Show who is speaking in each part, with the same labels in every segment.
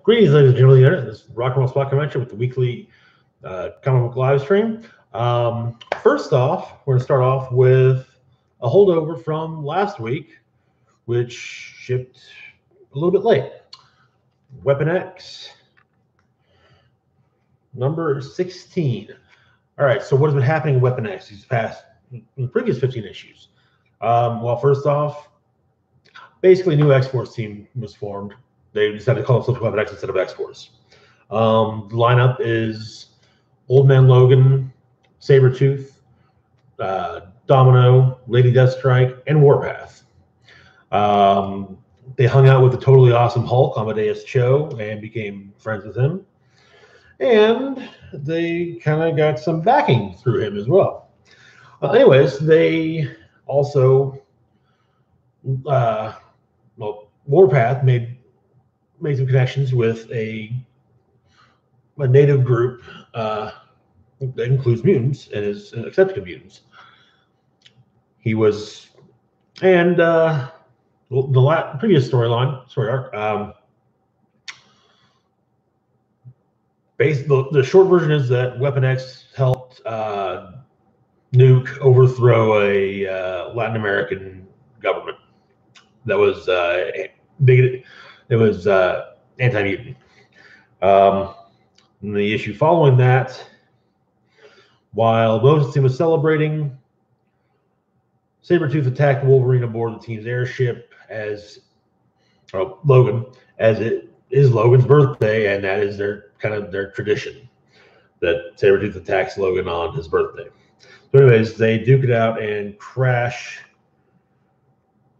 Speaker 1: Greetings, ladies and gentlemen. This is Rock and Roll Spot Convention with the weekly comic book live stream. First off, we're going to start off with a holdover from last week, which shipped a little bit late. Weapon X, number 16. All right, so what has been happening in Weapon X these past, in the previous 15 issues? Well, first off, basically a new X-Force team was formed. They decided to call themselves Weapon X instead of X-Force. The lineup is Old Man Logan, Sabretooth, Domino, Lady Deathstrike, and Warpath. They hung out with the totally awesome Hulk, Amadeus Cho, and became friends with him. And they kind of got some backing through him as well. Anyways, they also, Warpath made some connections with a native group that includes mutants and is accepting of mutants. He was, and the previous story arc, the short version is that Weapon X helped Nuke overthrow a Latin American government that was bigoted. It was anti-mutant. The issue following that, while Moses' team was celebrating, Sabretooth attacked Wolverine aboard the team's airship Logan, as it is Logan's birthday, and that is their tradition, that Sabretooth attacks Logan on his birthday. So anyways, they duke it out and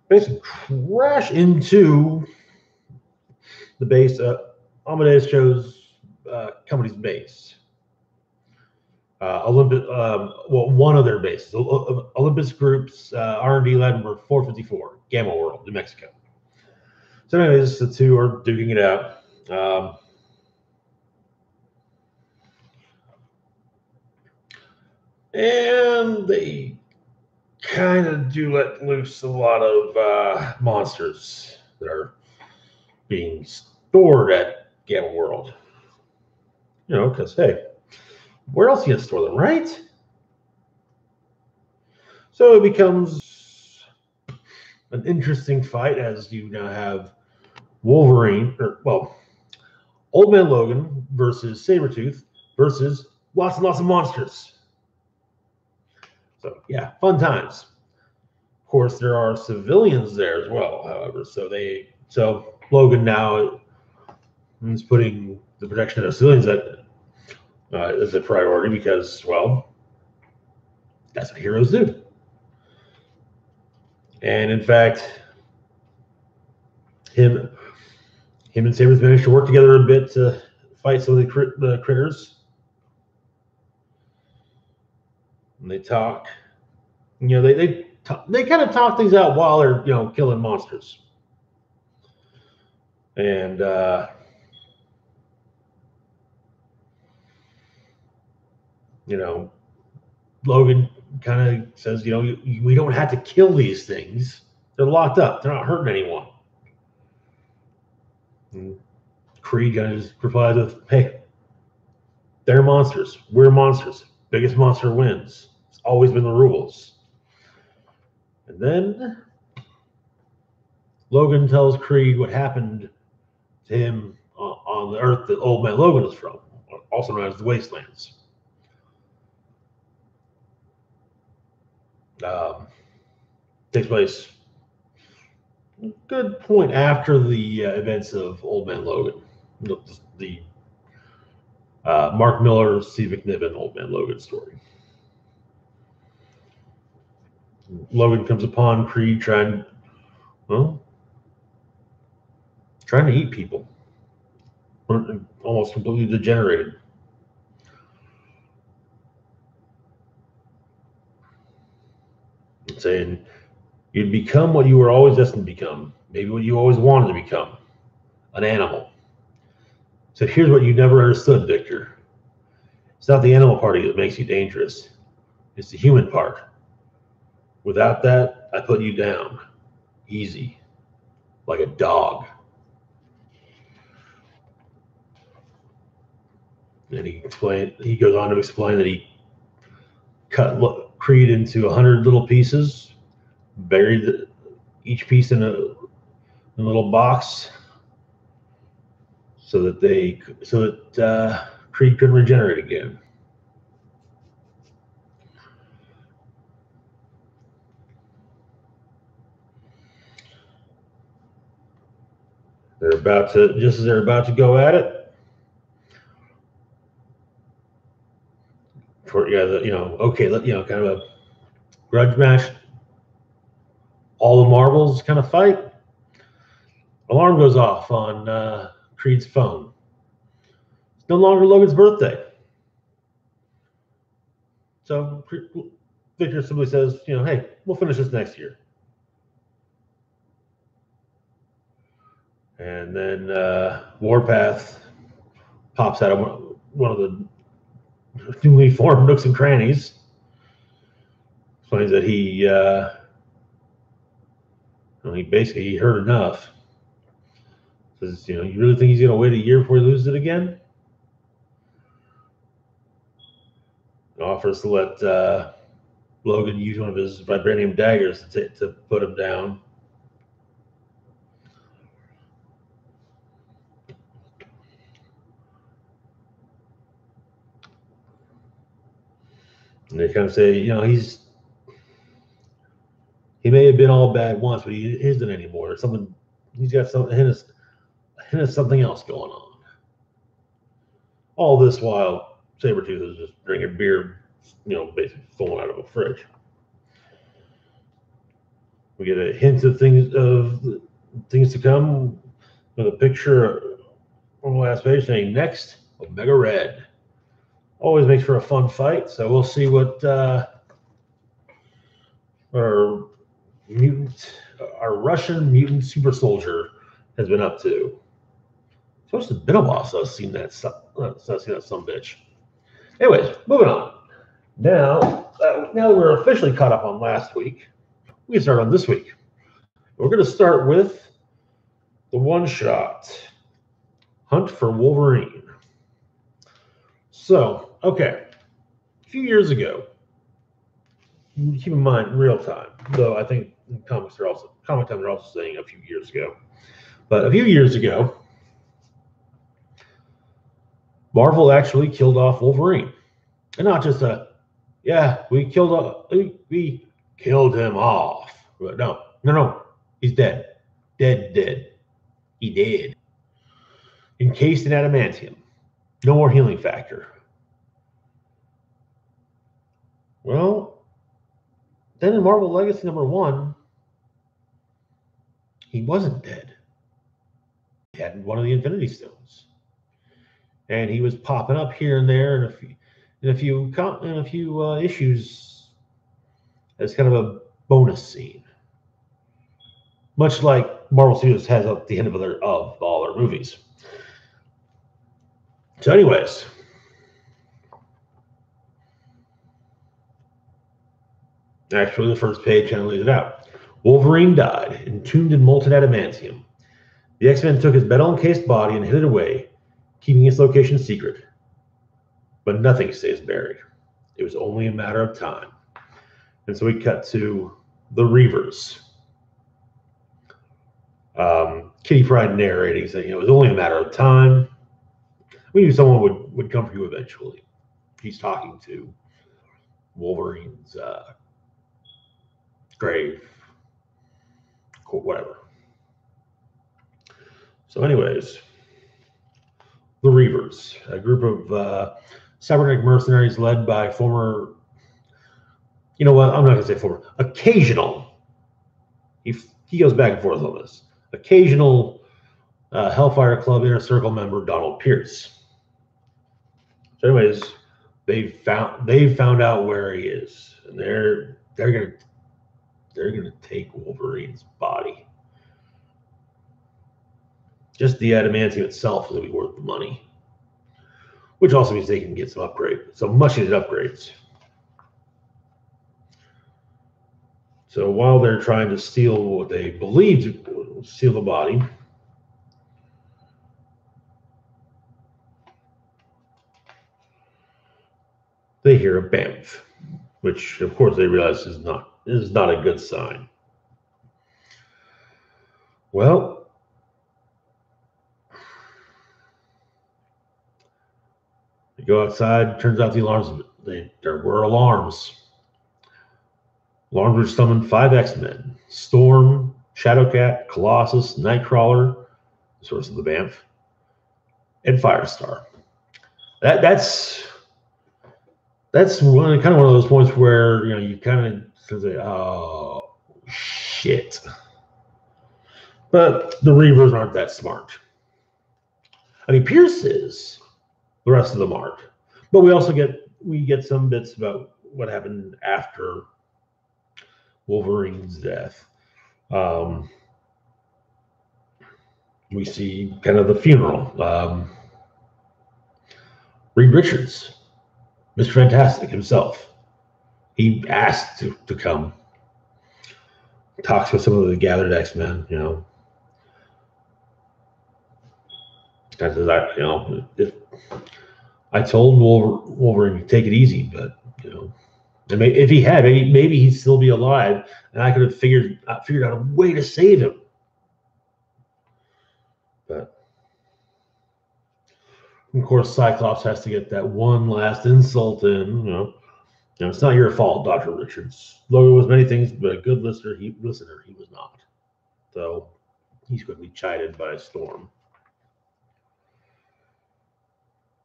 Speaker 1: basically crash into the base, Amadeus Cho's company's base. One of their bases, Olympus Group's R&D lab number 454, Gamma World, New Mexico. So anyways, the two are duking it out. And they kind of do let loose a lot of monsters that are being stored at Gamma World. Because, hey, where else are you going to store them, right? So it becomes an interesting fight as you now have Old Man Logan versus Sabretooth versus lots and lots of monsters. So, yeah, fun times. Of course, there are civilians there as well, however. So Logan now is putting the protection of civilians as a priority because, well, that's what heroes do. And in fact, him and Sabretooth managed to work together a bit to fight some of the critters. And they talk. They kind of talk things out while they're killing monsters. And Logan kind of says, we don't have to kill these things. They're locked up. They're not hurting anyone. And Creed kind of just replies with, hey, they're monsters. We're monsters. Biggest monster wins. It's always been the rules. And then Logan tells Creed what happened to him on the Earth that Old Man Logan is from, also known as the Wastelands. Takes place a good point after the events of Old Man Logan, the Mark Miller, Steve McNiven, Old Man Logan story. Logan comes upon Creed trying to eat people, almost completely degenerated. Saying you'd become what you were always destined to become, maybe what you always wanted to become, an animal. So here's what you never understood, Victor. It's not the animal part of you that makes you dangerous. It's the human part. Without that, I put you down. Easy. Like a dog. And he goes on to explain that he cut Creed into 100 little pieces, buried each piece in a little box, so that Creed could regenerate again. Just as they're about to go at it, kind of a grudge match. All the marbles kind of fight. Alarm goes off on Creed's phone. It's no longer Logan's birthday. So Victor simply says, hey, we'll finish this next year. And then Warpath pops out of one of the newly formed nooks and crannies. Explains that he heard enough. Says, you really think he's going to wait a year before he loses it again? Offers to let Logan use one of his vibranium daggers to put him down. And they kind of say, he may have been all bad once, but he isn't anymore. He's got a hint of something else going on. All this while Sabretooth is just drinking beer, basically falling out of a fridge. We get a hint of things to come with a picture on the last page saying "Next, Omega Red." Always makes for a fun fight. So we'll see what our Russian mutant super soldier has been up to. So it's been a while since I've seen that some bitch. Anyways, moving on. Now that we're officially caught up on last week, we can start on this week. We're going to start with the one-shot Hunt for Wolverine. So, okay, a few years ago, keep in mind real time, though I think in comic time they're also saying a few years ago. But a few years ago, Marvel actually killed off Wolverine. And not just we killed him off. But no, he's dead. Dead. He dead. Encased in adamantium. No more healing factor. Well, then in Marvel Legacy #1, he wasn't dead. He had one of the Infinity Stones. And he was popping up here and there in a few issues as kind of a bonus scene, much like Marvel Studios has at the end of all their movies. So, anyways, actually, the first page kind of lays it out. Wolverine died, entombed in molten adamantium. The X-Men took his metal-encased body and hid it away, keeping its location secret. But nothing stays buried. It was only a matter of time. And so we cut to the Reavers. Kitty Pryde narrating, saying it was only a matter of time. We knew someone would come for you eventually. He's talking to Wolverine's grave, whatever. So anyways, the Reavers, a group of cybernetic mercenaries led by former, I'm not going to say former, occasional, he goes back and forth on this, occasional Hellfire Club Inner Circle member Donald Pierce. So anyways, they've found out where he is, and they're gonna take Wolverine's body. Just the adamantium itself will be worth the money, which also means they can get some much needed upgrades. So while they're trying to steal what they believe to steal the body, they hear a bamf, which of course they realize is not a good sign. Well, they go outside. Turns out the alarms, there were alarms. Alarms were summoned 5 X-Men: Storm, Shadowcat, Colossus, Nightcrawler, the source of the bamf, and Firestar. That's kind of one of those points where you kind of say, "Oh shit," but the Reavers aren't that smart. I mean, Pierce is. The rest of them aren't. But we get some bits about what happened after Wolverine's death. We see kind of the funeral. Reed Richards, Mr. Fantastic himself, he asked to come. Talks with some of the gathered X-Men, if I told Wolverine to take it easy, but if he had, maybe he'd still be alive, and I could have figured out a way to save him. But of course, Cyclops has to get that one last insult in. It's not your fault, Dr. Richards. Logan was many things, but a good listener. He was not. So he's going to be chided by Storm.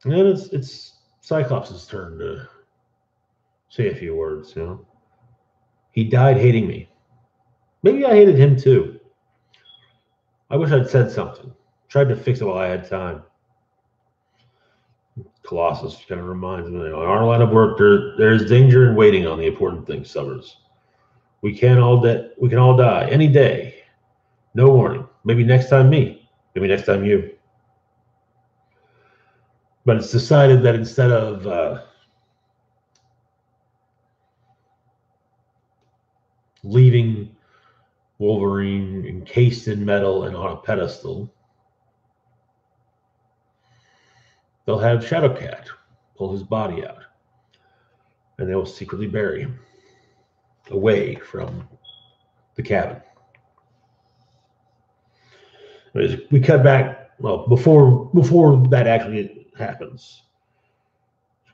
Speaker 1: And then it's Cyclops' turn to say a few words. He died hating me. Maybe I hated him too. I wish I'd said something. Tried to fix it while I had time. Colossus kind of reminds me, in our line of work, there's danger in waiting on the important things, Summers. We can all die any day. No warning. Maybe next time me. Maybe next time you. But it's decided that instead of leaving Wolverine encased in metal and on a pedestal, they'll have Shadowcat pull his body out, and they will secretly bury him away from the cabin. We cut back, well, before that actually happens,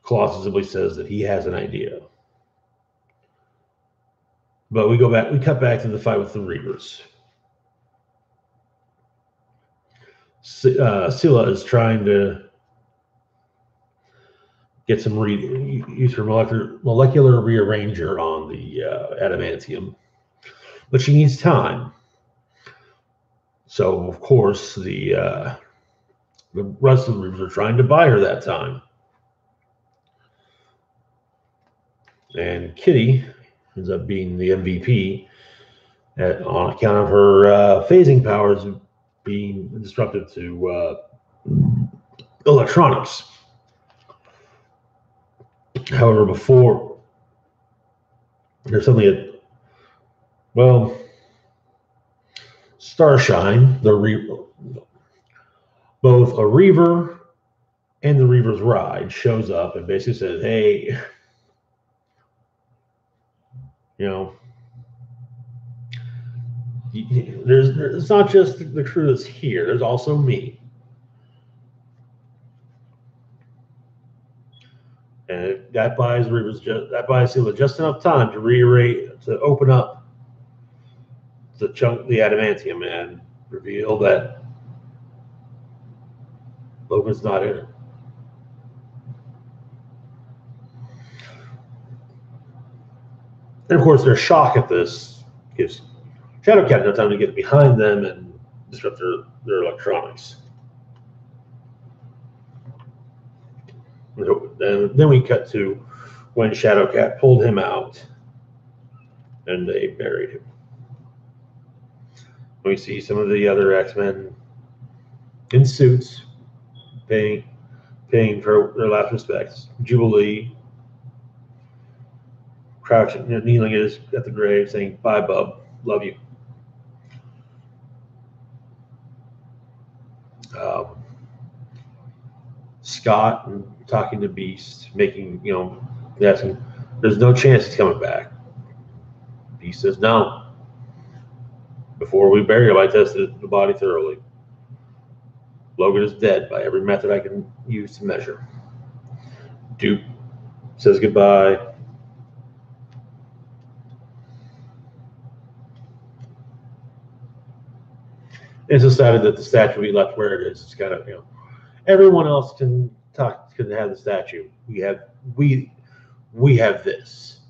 Speaker 1: Colossus simply says that he has an idea. But we cut back to the fight with the Reavers. Scylla is trying to get some use her molecular rearranger on the adamantium, but she needs time. So of course the rest of the Reavers are trying to buy her that time, and Kitty ends up being the MVP on account of her phasing powers being disruptive to electronics. However, before there's something Starshine, both a Reaver and the Reaver's Ride shows up and basically says, "Hey, it's not just the crew that's here. There's also me." And that buys Scylla just enough time to open up the adamantium, and reveal that Logan's not in it. And of course, their shock at this gives Shadowcat no time to get behind them and disrupt their electronics. And then we cut to when Shadowcat pulled him out and they buried him. We see some of the other X-Men in suits paying for their last respects. Jubilee crouching, kneeling at the grave, saying, "Bye, bub, love you." Scott talking to Beast, making They ask him, there's no chance he's coming back. He says, no. Before we bury him, I tested the body thoroughly. Logan is dead by every method I can use to measure. Duke says goodbye. It's decided that the statue be left where it is. It's kind of, everyone else can have the statue. We have this.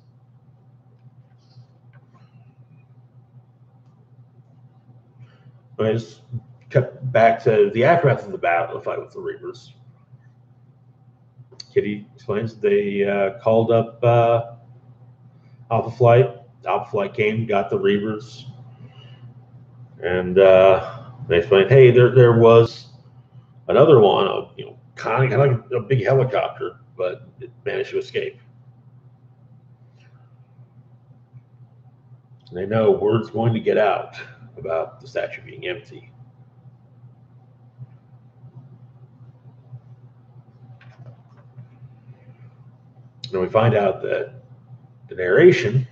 Speaker 1: I just cut back to the aftermath of the battle, the fight with the Reavers. Kitty explains they called up Alpha Flight. Alpha Flight came, got the Reavers, and they explained, hey, there was another one, kind of like a big helicopter, but it managed to escape. And they know word's going to get out about the statue being empty. And we find out that the narration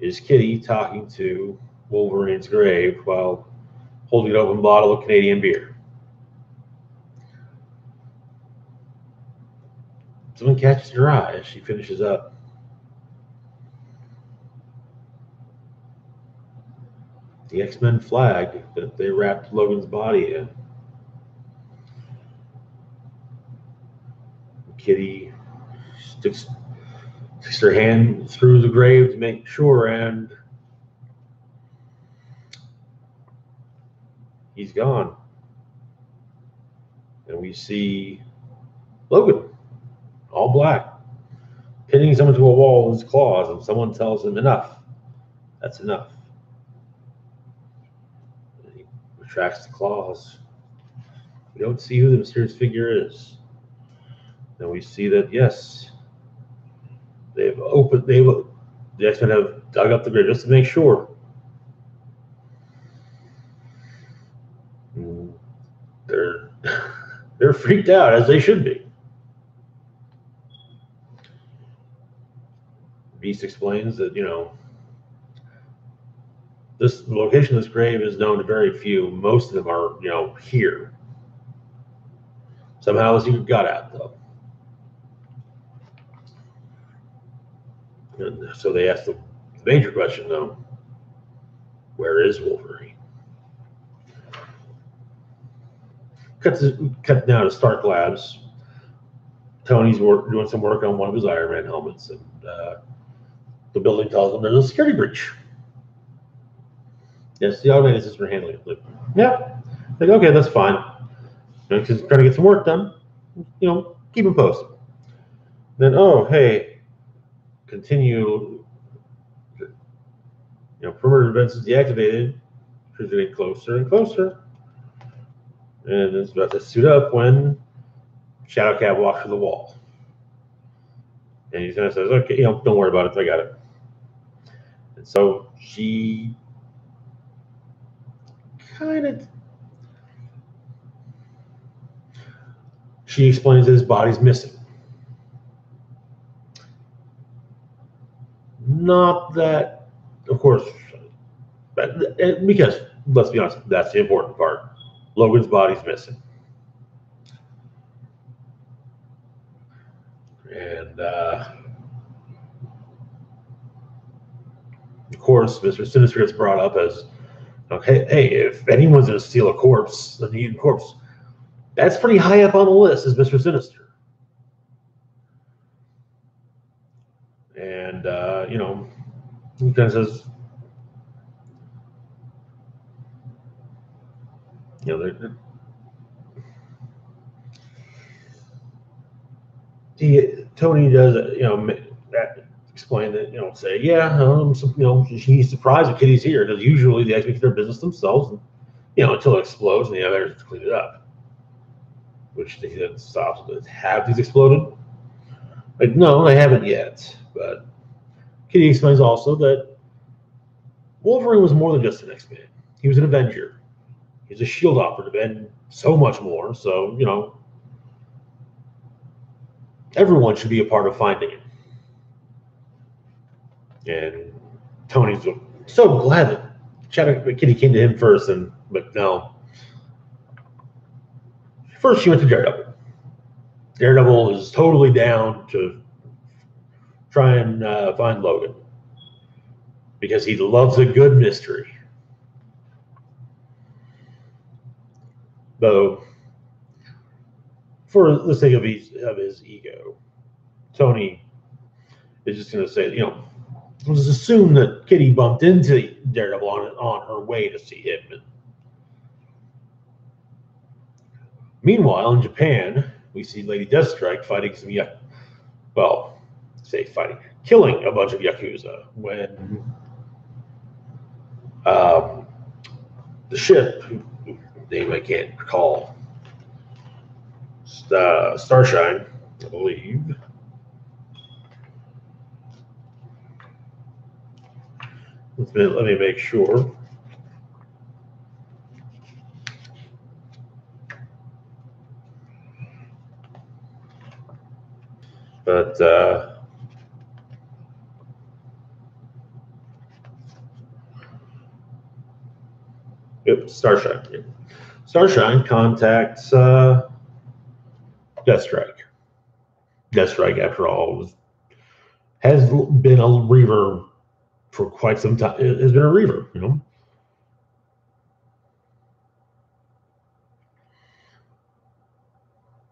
Speaker 1: is Kitty talking to Wolverine's grave while holding an open bottle of Canadian beer. Something catches her eye as she finishes up. The X-Men flag that they wrapped Logan's body in. Kitty sticks her hand through the grave to make sure, and he's gone. And we see Logan, all black, pinning someone to a wall with his claws, and someone tells him, enough. That's enough. And he retracts the claws. We don't see who the mysterious figure is. And we see that, yes, the X-Men have dug up the grave just to make sure. And they're freaked out, as they should be. Beast explains that, the location of this grave is known to very few. Most of them are, here. Somehow the secret got out, though. And so they asked the major question, though, where is Wolverine? Cut now to Stark Labs. Tony's doing some work on one of his Iron Man helmets, and the building tells them there's a security breach. Yes, the automated system are handling it. Yeah. Like, okay, that's fine. Because trying to get some work done. Keep them posted. Then, oh, hey, continue. Perimeter defense is deactivated. It's getting closer and closer. And it's about to suit up when Shadowcat walks through the wall. And he kind of says, okay, don't worry about it. I got it. And so she she explains that his body's missing. Not that, of course, because, let's be honest, that's the important part. Logan's body's missing. And, of course, Mr. Sinister gets brought up as, hey, if anyone's going to steal a corpse, a mutant corpse, that's pretty high up on the list as Mr. Sinister. And, he kind of says, Tony does, explain that, say, yeah, he's surprised that Kitty's here, because usually they actually keep their business themselves, and, until it explodes, and the others to clean it up. Which they then stops. Have these exploded? Like, no, they haven't yet. But Kitty explains also that Wolverine was more than just an X-Man. He was an Avenger. He's a SHIELD operative and so much more. So, everyone should be a part of finding him. And Tony's so glad that Kitty came to him first, but no. First, she went to Daredevil. Daredevil is totally down to try and find Logan because he loves a good mystery. Though, for the sake of his ego, Tony is just going to say, let's assume that Kitty bumped into Daredevil on her way to see him. And meanwhile, in Japan, we see Lady Deathstrike fighting killing a bunch of Yakuza when the ship, whose name I can't recall, Starshine, I believe. Let me make sure. But Starshine. Yep. Starshine contacts Deathstrike. Deathstrike, after all, has been a Reaver for quite some time. It has been a Reaver,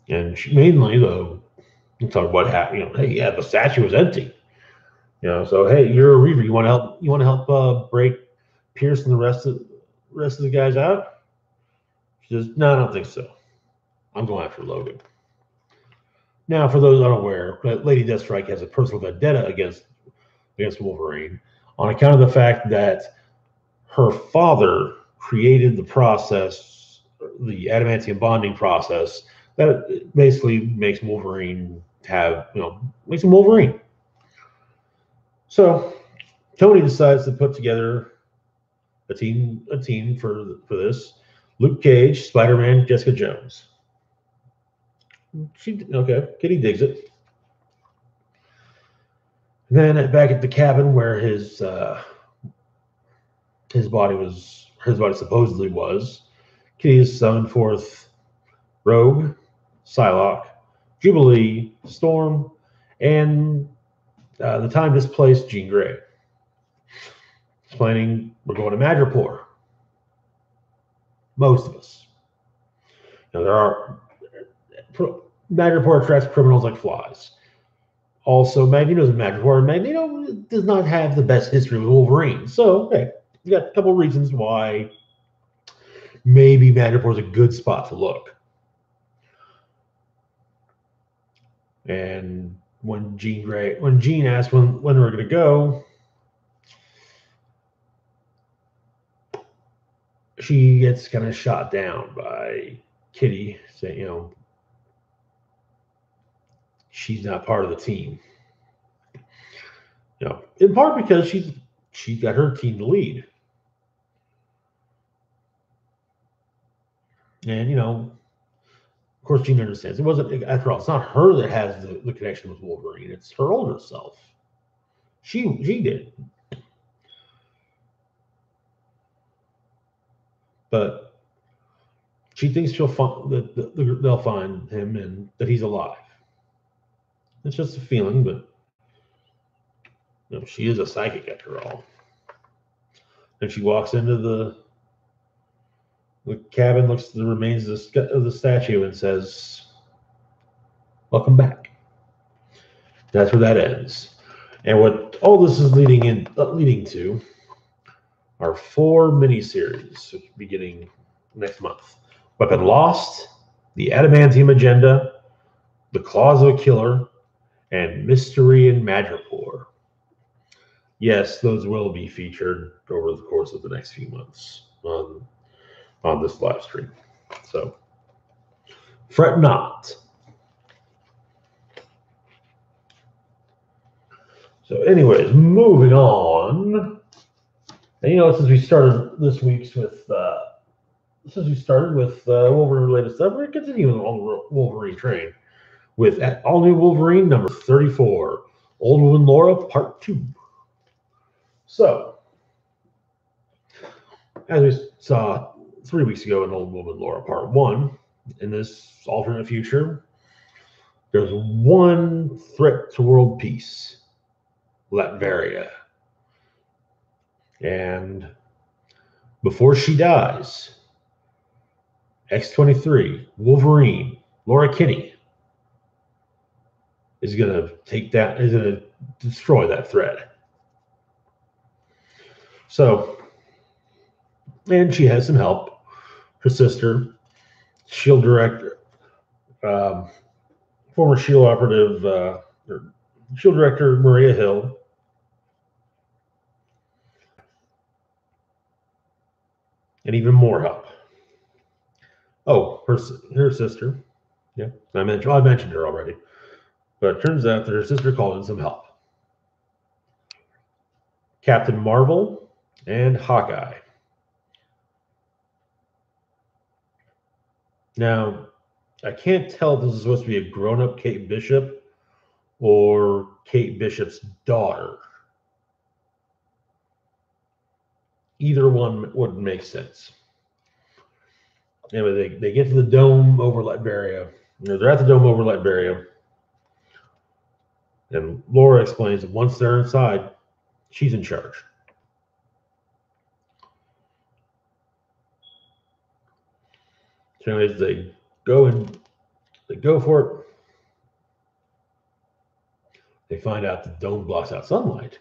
Speaker 1: And she, mainly, though, you talk about happened. Hey, yeah, the statue was empty. So hey, you're a Reaver. You want to help? You want to help break Pierce and the rest of the guys out? She says, no, I don't think so. I'm going after Logan. Now, for those unaware, Lady Deathstrike has a personal vendetta against Wolverine on account of the fact that her father created the process, the adamantium bonding process, that basically makes Wolverine makes him Wolverine. So Tony decides to put together a team for this. Luke Cage, Spider-Man, Jessica Jones. Kitty digs it. Then back at the cabin where his body supposedly was, Kitty has summoned forth Rogue, Psylocke, Jubilee, Storm, and the time displaced Jean Grey. Explaining we're going to Madripoor. Most of us. Madripoor attracts criminals like flies. Also, Magneto's in Madripoor. Magneto does not have the best history with Wolverine. So, hey, you got a couple reasons why maybe Madripoor is a good spot to look. And when Jean asked when we're going to go, she gets kind of shot down by Kitty, saying, she's not part of the team. In part because she's got her team to lead. And, of course, Jean understands. It wasn't, after all, it's not her that has the connection with Wolverine. It's her older self. She did. But she thinks they'll find him and that he's alive. It's just a feeling, but she is a psychic after all. And she walks into the cabin, looks at the remains of the statue, and says, "Welcome back." That's where that ends. And what all this is leading to are 4 miniseries beginning next month: Weapon Lost, The Adamantium Agenda, The Claws of a Killer, and Mystery in Madripoor. Yes, those will be featured over the course of the next few months on this live stream. So, fret not. So, anyways, moving on. And since we started this week's with Wolverine related stuff, we're continuing on the Wolverine train with All New Wolverine number 34, Old Woman Laura Part 2. So, as we saw 3 weeks ago in Old Woman Laura Part 1, in this alternate future, there's one threat to world peace, Latveria. And before she dies, X-23, Wolverine, Laura Kinney, is going to destroy that threat. So, and she has some help. Her sister, SHIELD director, former SHIELD operative, or SHIELD director Maria Hill, and even more help. Oh, her sister. Yeah, I mentioned her already. But it turns out that her sister called in some help. Captain Marvel and Hawkeye. Now, I can't tell if this is supposed to be a grown-up Kate Bishop or Kate Bishop's daughter. Either one would make sense. Anyway, they get to the dome over Latveria. They're at the dome over Latveria. And Laura explains that once they're inside, she's in charge. So anyways, they go for it. They find out the dome blocks out sunlight.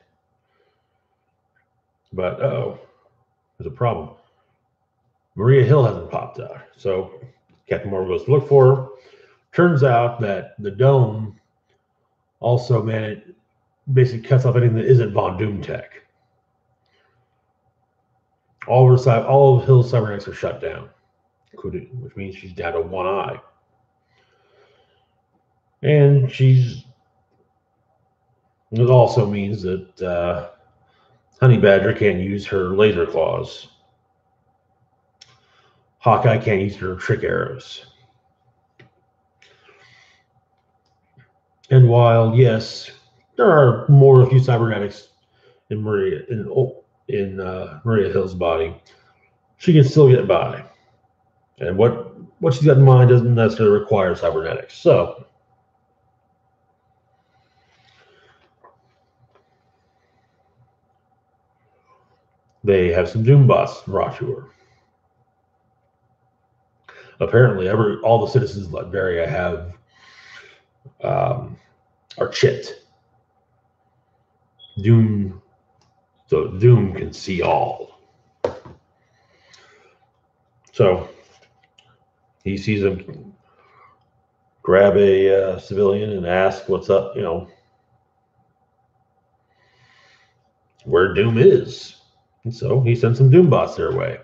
Speaker 1: But there's a problem. Maria Hill hasn't popped out. So Captain Marvel goes to look for her. Turns out that the dome also, it basically cuts off anything that isn't Von Doom tech. All of Hill's cybernetics are shut down, which means she's down to one eye. And it also means that Honey Badger can't use her laser claws. Hawkeye can't use her trick arrows. And while, yes, there are a few cybernetics in Maria Hill's body, she can still get by. And what she's got in mind doesn't necessarily require cybernetics. So they have some Doom bots brought to her. Apparently, all the citizens of Latveria are chipped. Doom can see all. So he sees them grab a civilian and ask what's up, where Doom is. And so he sends some Doom bots their way.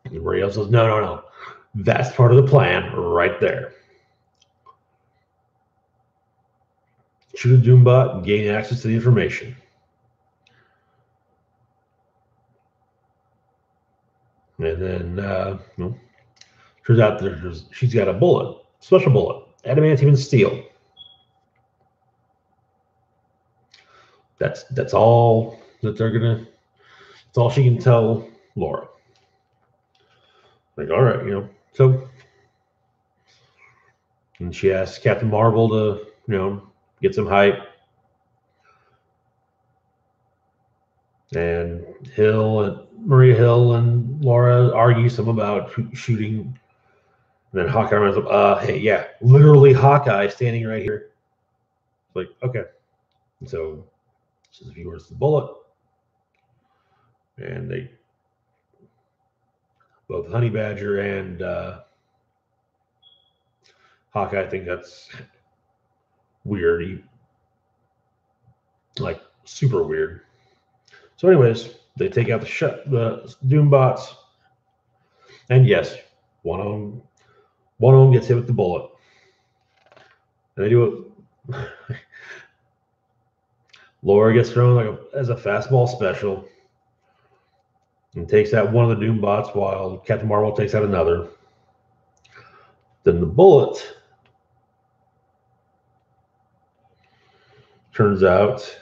Speaker 1: And Maria says, no. That's part of the plan right there. Shoot a Doom bot and gain access to the information. And then, turns out she's got a bullet, special bullet, adamantium and steel. That's all that that's all she can tell Laura. Like, all right, so, and she asks Captain Marvel to, get some hype. And Maria Hill and Laura argue some about shooting. And then Hawkeye runs up, hey, yeah, literally Hawkeye standing right here. It's like, okay. And so says if he wears the bullet. And both Honey Badger and Hawkeye think that's weird. Like, super weird. So anyways, they take out the Doom bots. And yes, one of them gets hit with the bullet. And they do it. Laura gets thrown as a fastball special and takes out one of the Doom bots while Captain Marvel takes out another. Then the bullet turns out,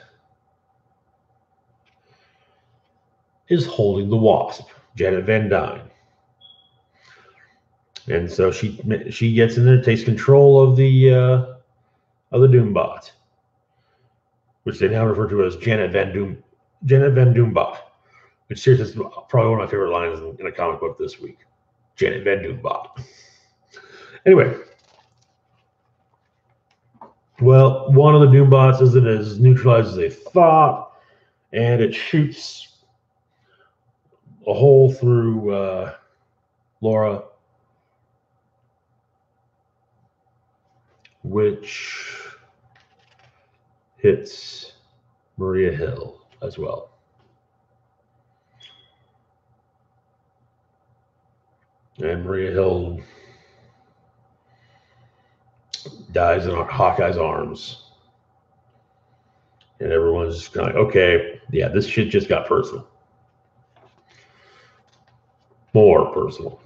Speaker 1: is holding the Wasp, Janet Van Dyne. And so she gets in there, takes control of the Doombot, which they now refer to as Janet Van Doombot, which seriously is probably one of my favorite lines in a comic book this week. Janet Van Doombot. Anyway, well, one of the Doombots isn't as neutralized as they thought, and it shoots a hole through Laura, which hits Maria Hill as well. And Maria Hill dies in Hawkeye's arms. And everyone's just kind of like, okay, yeah, this shit just got personal. More personal.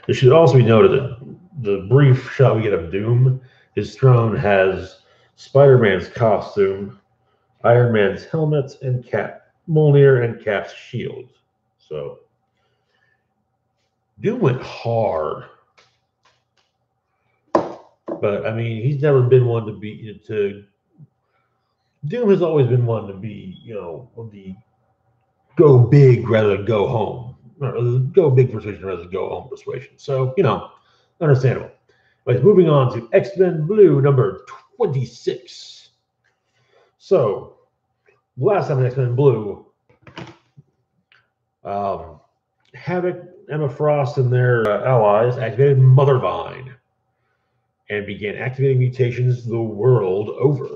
Speaker 1: It should also be noted that the brief shot we get of Doom, his throne has Spider-Man's costume, Iron Man's helmet, and Mjolnir and Cap's shield. So Doom went hard. But I mean, he's never been one to Doom has always been one to be, the go big rather than go home. Or go big persuasion rather than go home persuasion. So, understandable. But moving on to X-Men Blue number 26. So, last time in X-Men Blue, Havoc, Emma Frost, and their allies activated Mother Vine and began activating mutations the world over.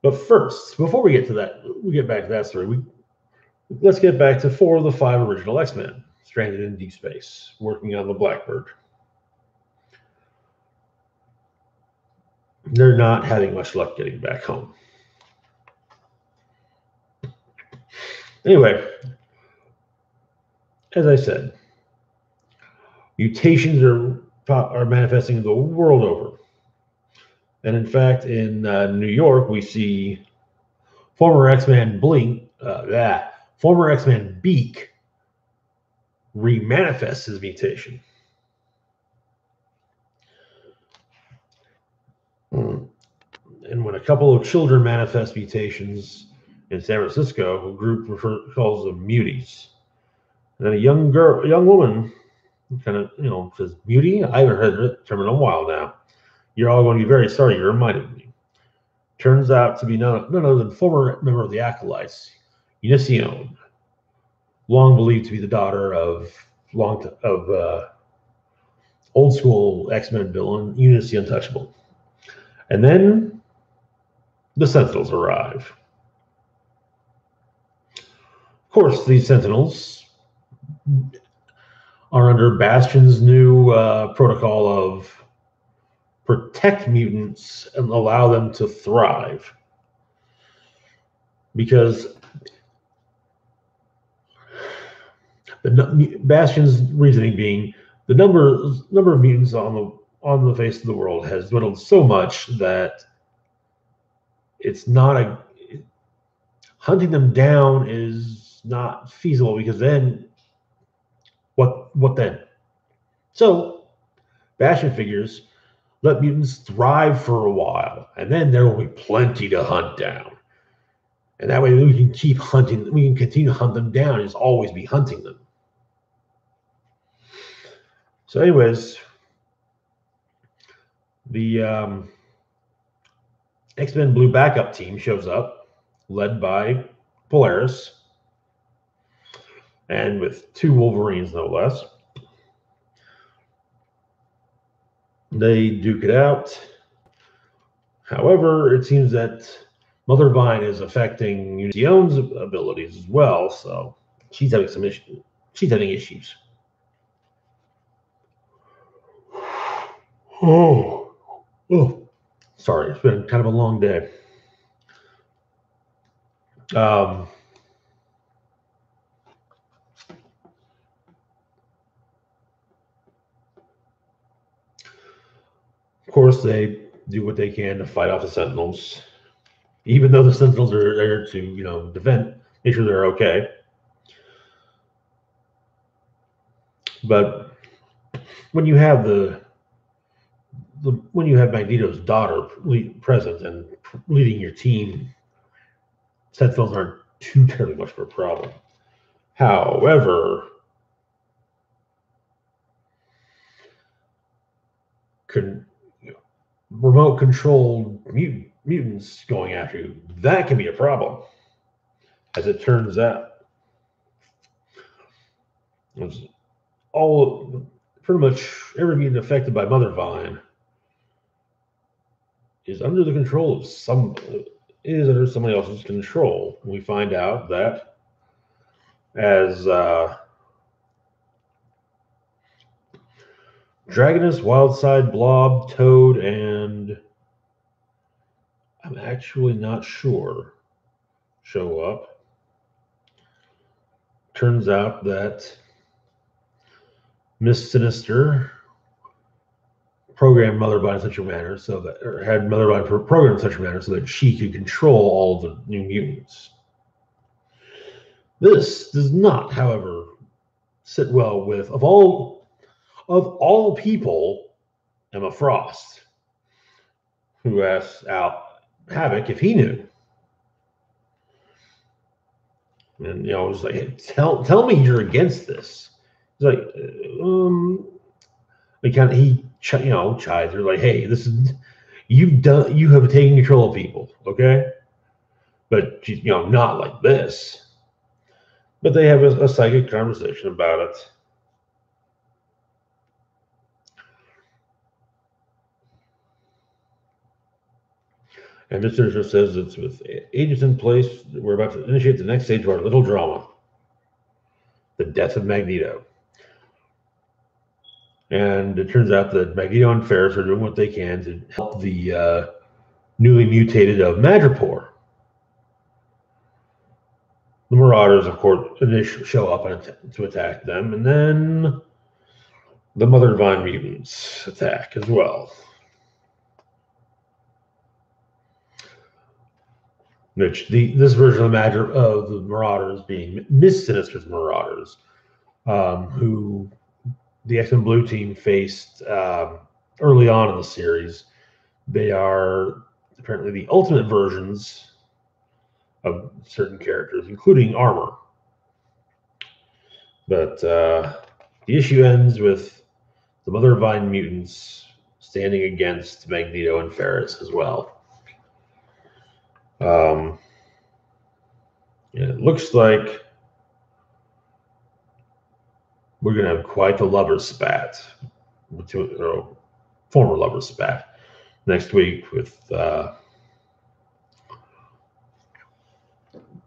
Speaker 1: But first, before we get back to that story, let's get back to 4 of the 5 original X-Men stranded in deep space, working on the Blackbird. They're not having much luck getting back home. Anyway, as I said, mutations are manifesting the world over. And in fact, in New York, we see former X-Man former X-Man Beak remanifests his mutation. And when a couple of children manifest mutations in San Francisco, a group calls them muties. And then a young woman kind of, says, "Mutie? I haven't heard that term in a while now. You're all going to be very sorry you reminded me." Turns out to be none other than former member of the Acolytes, Unision, long believed to be the daughter of old school X-Men villain Eunice the Untouchable. And then the Sentinels arrive. Of course, these Sentinels are under Bastion's new protocol of protect mutants and allow them to thrive. Because Bastion's reasoning being the number of mutants on the face of the world has dwindled so much that it's not hunting them down is not feasible, because then what then? So Bastion figures, let mutants thrive for a while, and then there will be plenty to hunt down. And that way we can keep hunting, we can continue to hunt them down and just always be hunting them. So anyways, the X-Men Blue backup team shows up, led by Polaris, and with 2 Wolverines, no less. They duke it out. However, it seems that Mother Vine is affecting Unision's abilities as well, so she's having some issues. She's having issues. Oh, sorry, it's been kind of a long day. Of course, they do what they can to fight off the Sentinels, even though the Sentinels are there to, defend, make sure they're okay. But when you have when you have Magneto's daughter present and leading your team, Sentinels aren't too terribly much of a problem. However, remote controlled mutants going after you, that can be a problem. As it turns out, pretty much every mutant affected by Mother Vine is under the control of under somebody else's control. We find out that as Dragonus, Wildside, Blob, Toad, and I'm actually not sure, show up. Turns out that Miss Sinister programmed Mother Vine in such a manner had Mother Vine programmed in such a manner so that she could control all the new mutants. This does not, however, sit well with of all people, Emma Frost, who asked out Havoc if he knew. And it was like, hey, tell me you're against this. He's like, he chides her like, hey, this is you have taken control of people, okay? But not like this. But they have a psychic conversation about it. And Mr. Sinister says it's with agents in place, we're about to initiate the next stage of our little drama. The death of Magneto. And it turns out that Magneto and Ferris are doing what they can to help the newly mutated of Madripoor. The Marauders, of course, initially show up to attack them, and then the Mother Vine mutants attack as well. Which this version of the Marauders being Miss Sinister's Marauders, who the X-Men Blue team faced early on in the series. They are apparently the ultimate versions of certain characters, including armor. But the issue ends with the Mother Vine mutants standing against Magneto and Ferris as well. It looks like we're going to have quite the lover spat, former lover spat, next week with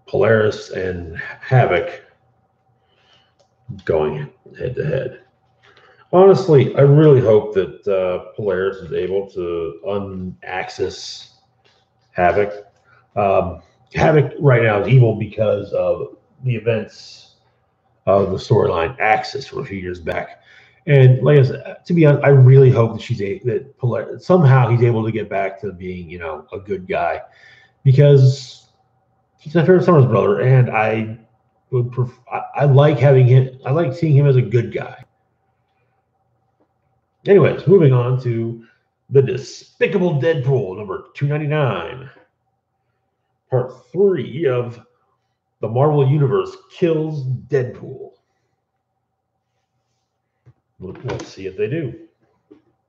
Speaker 1: Polaris and Havoc going head to head. Honestly, I really hope that Polaris is able to unaxis Havoc. Havoc right now is evil because of the events of the storyline Axis from a few years back. And like I said, to be honest, I really hope that somehow he's able to get back to being, a good guy, because he's my favorite Summers brother, and I like having him. I like seeing him as a good guy. Anyways, moving on to the Despicable Deadpool number 299. Part 3 of the Marvel Universe Kills Deadpool. We'll see if they do.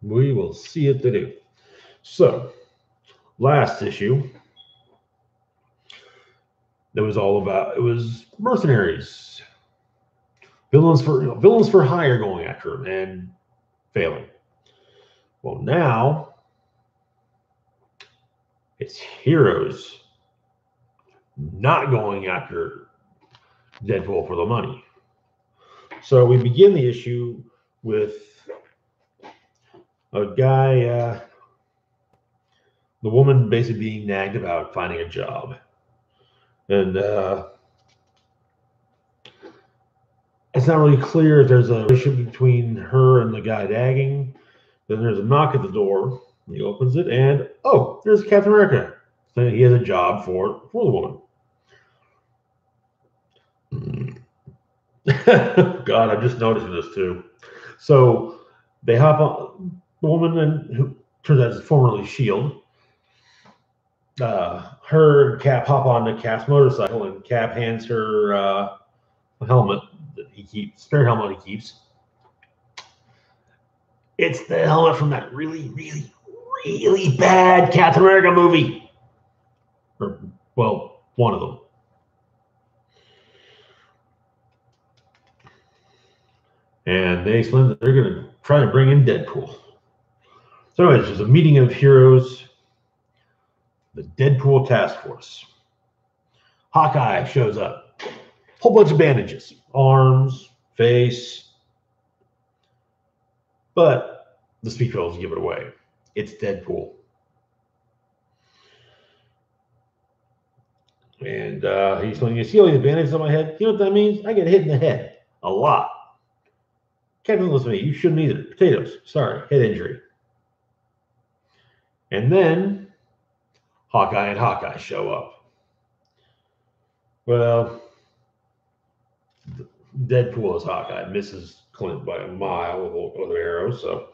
Speaker 1: We will see if they do. So, last issue, it was mercenaries, villains for hire going after him and failing. Well, now it's heroes not going after Deadpool for the money. So we begin the issue with a guy, the woman basically being nagged about finding a job. And it's not really clear if there's a relationship between her and the guy nagging. Then there's a knock at the door. He opens it, and oh, there's Captain America. So he has a job for the woman. God, I'm just noticing this too. So they hop on the woman, and who turns out is formerly Shield. Her and Cap hop onto Cap's motorcycle, and Cap hands her a helmet that he keeps, spare helmet he keeps. It's the helmet from that really, really, really bad Captain America movie. Or, well, one of them. And they explain that they're going to try to bring in Deadpool. So anyways, there's a meeting of heroes, the Deadpool Task Force. Hawkeye shows up. Whole bunch of bandages, arms, face. But the speed trailers give it away. It's Deadpool. And he's going, you see all these bandages on my head? You know what that means? I get hit in the head a lot. Captain, listen to me. You shouldn't either. Potatoes. Sorry. Head injury. And then Hawkeye and Hawkeye show up. Well, Deadpool is Hawkeye. Misses Clint by a mile with an arrow. So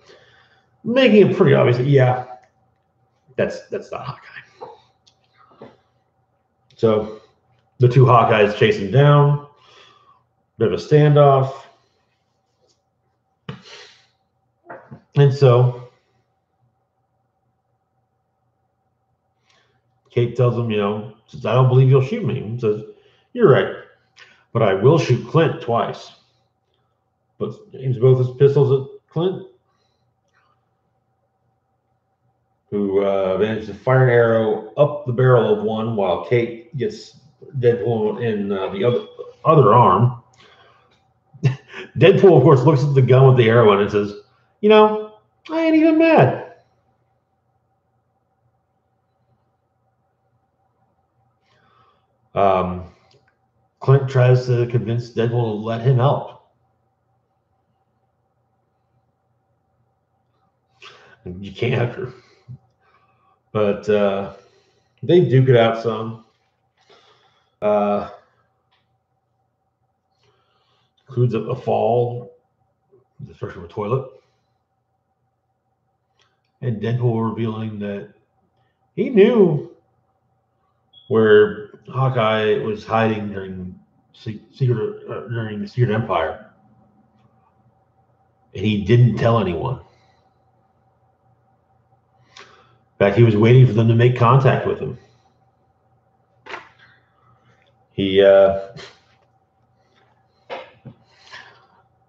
Speaker 1: making it pretty obvious that, yeah, that's not Hawkeye. So the two Hawkeyes chase him down. Bit of a standoff. And so Kate tells him, says, I don't believe you'll shoot me. He says, you're right, but I will shoot Clint twice. But aims both his pistols at Clint, who manages to fire an arrow up the barrel of one while Kate gets Deadpool in the other arm. Deadpool, of course, looks at the gun with the arrow in it and says, I ain't even mad. Clint tries to convince Deadpool to let him help. You can't. But they duke it out some. Includes a fall, especially from a toilet. And Deadpool revealing that he knew where Hawkeye was hiding during the Secret Empire, and he didn't tell anyone. In fact, he was waiting for them to make contact with him. He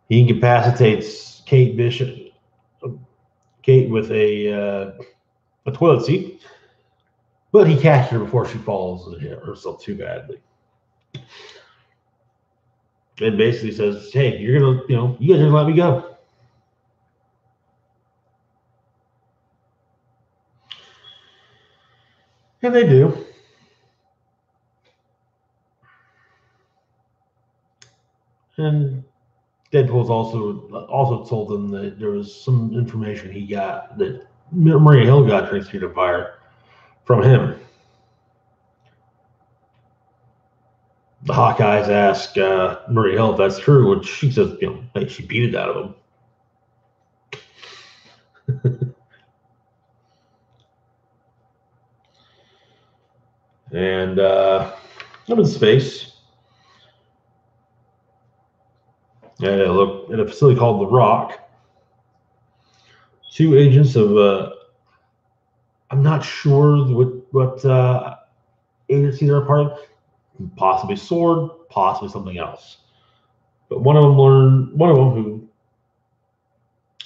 Speaker 1: incapacitates Kate with a toilet seat, but he catches her before she falls and hit herself too badly. And basically says, hey, you're gonna, you guys are gonna let me go. And they do. And Deadpool's also told them that there was some information he got that Maria Hill got during Secret Empire from him. The Hawkeyes ask Maria Hill if that's true, which she says, hey, she beat it out of him. And up in space, and I look at a facility called The Rock. Two agents of, I'm not sure what agency they're a part of. Possibly SWORD, possibly something else. But one of them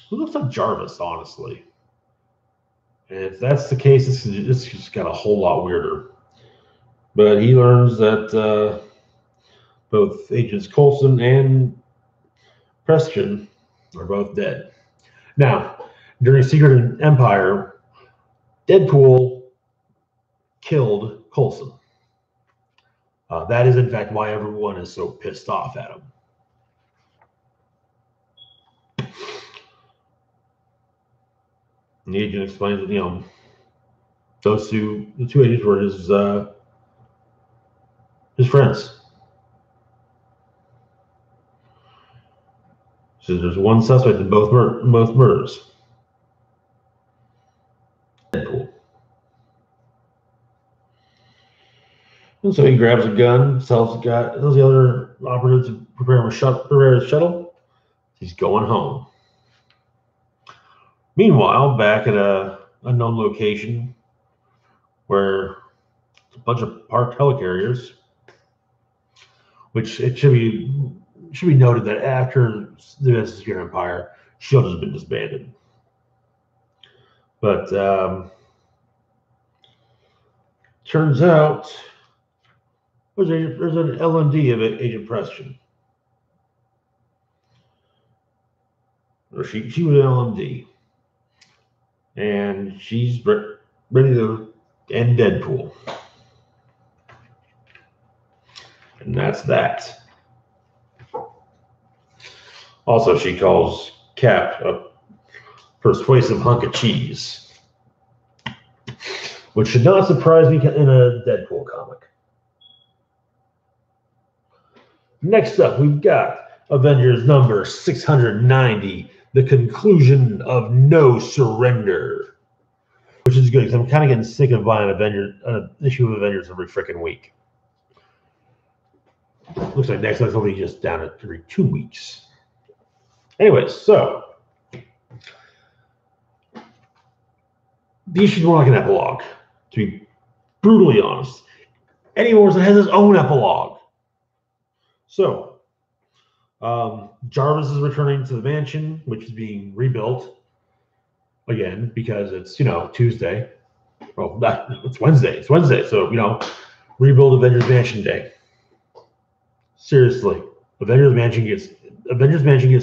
Speaker 1: who looks like Jarvis, honestly. And if that's the case, this just got a whole lot weirder. But he learns that both Agents Coulson and Preston are both dead. Now, during Secret Empire, Deadpool killed Coulson. That is, in fact, why everyone is so pissed off at him. And the agent explains that, the two agents were his friends. So there's one suspect in both murders. Deadpool. And so he grabs a gun, tells the other operatives to prepare his shuttle. He's going home. Meanwhile, back at a unknown location where a bunch of parked helicarriers, which it should be noted that after the Secret Empire, SHIELD has been disbanded. But turns out there's an LMD of Agent Preston. Or she was an LMD. And she's ready to end Deadpool. And that's that. Also, she calls Cap a persuasive hunk of cheese, which should not surprise me in a Deadpool comic. Next up, we've got Avengers number 690, The Conclusion of No Surrender, which is good because I'm kind of getting sick of buying an issue of Avengers every freaking week. Looks like next month will be just down at every 2 weeks. Anyways, so the issue's more like an epilogue, to be brutally honest. Eddie Morrison has his own epilogue. So, Jarvis is returning to the mansion, which is being rebuilt again because it's, Tuesday. Well, it's Wednesday. It's Wednesday. So, rebuild Avengers Mansion Day. Seriously, Avengers Mansion gets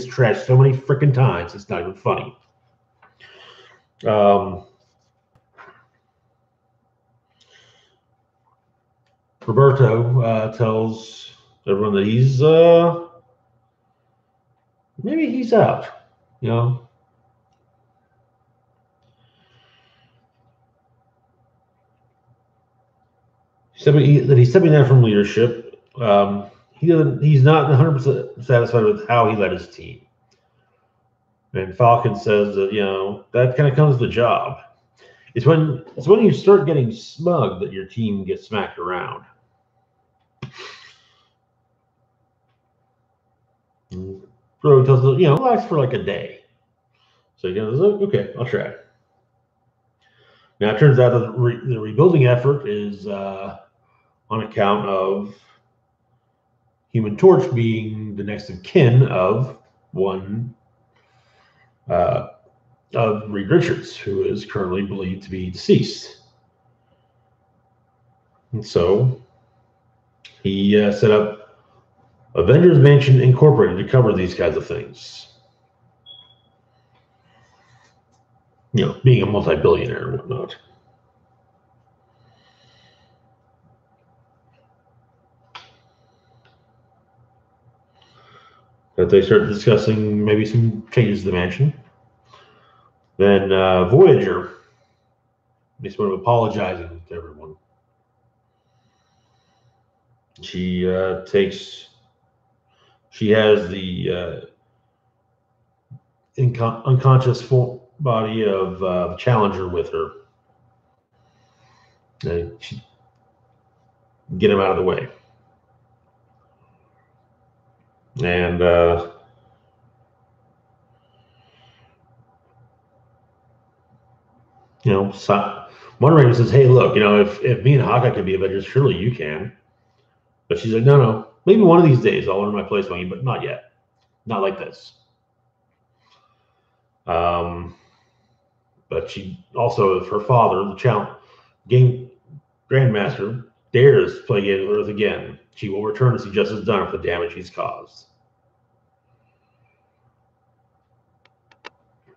Speaker 1: trashed so many freaking times, it's not even funny. Roberto tells everyone that he's maybe he's out, that he's stepping down from leadership. He's not 100% satisfied with how he led his team. And Falcon says that, that kind of comes with the job. It's when you start getting smug that your team gets smacked around. Bro tells him, relax for like a day. So he goes, okay, I'll try. Now it turns out that the rebuilding effort is on account of Human Torch being the next of kin of one of Reed Richards, who is currently believed to be deceased. And so he set up Avengers Mansion Incorporated to cover these kinds of things. Being a multi-billionaire and whatnot. That they start discussing maybe some changes to the mansion. Then Voyager is sort of apologizing to everyone. She has the unconscious body of the Challenger with her. She get him out of the way. And one Raven says, "Hey, look, if me and Hawkeye could be Avengers, surely you can." But she's like, "No. Maybe one of these days I'll earn my place on you, but not yet. Not like this." But she also, her father, the game Grandmaster, dares play game with Earth again. She will return to see justice done for the damage he's caused.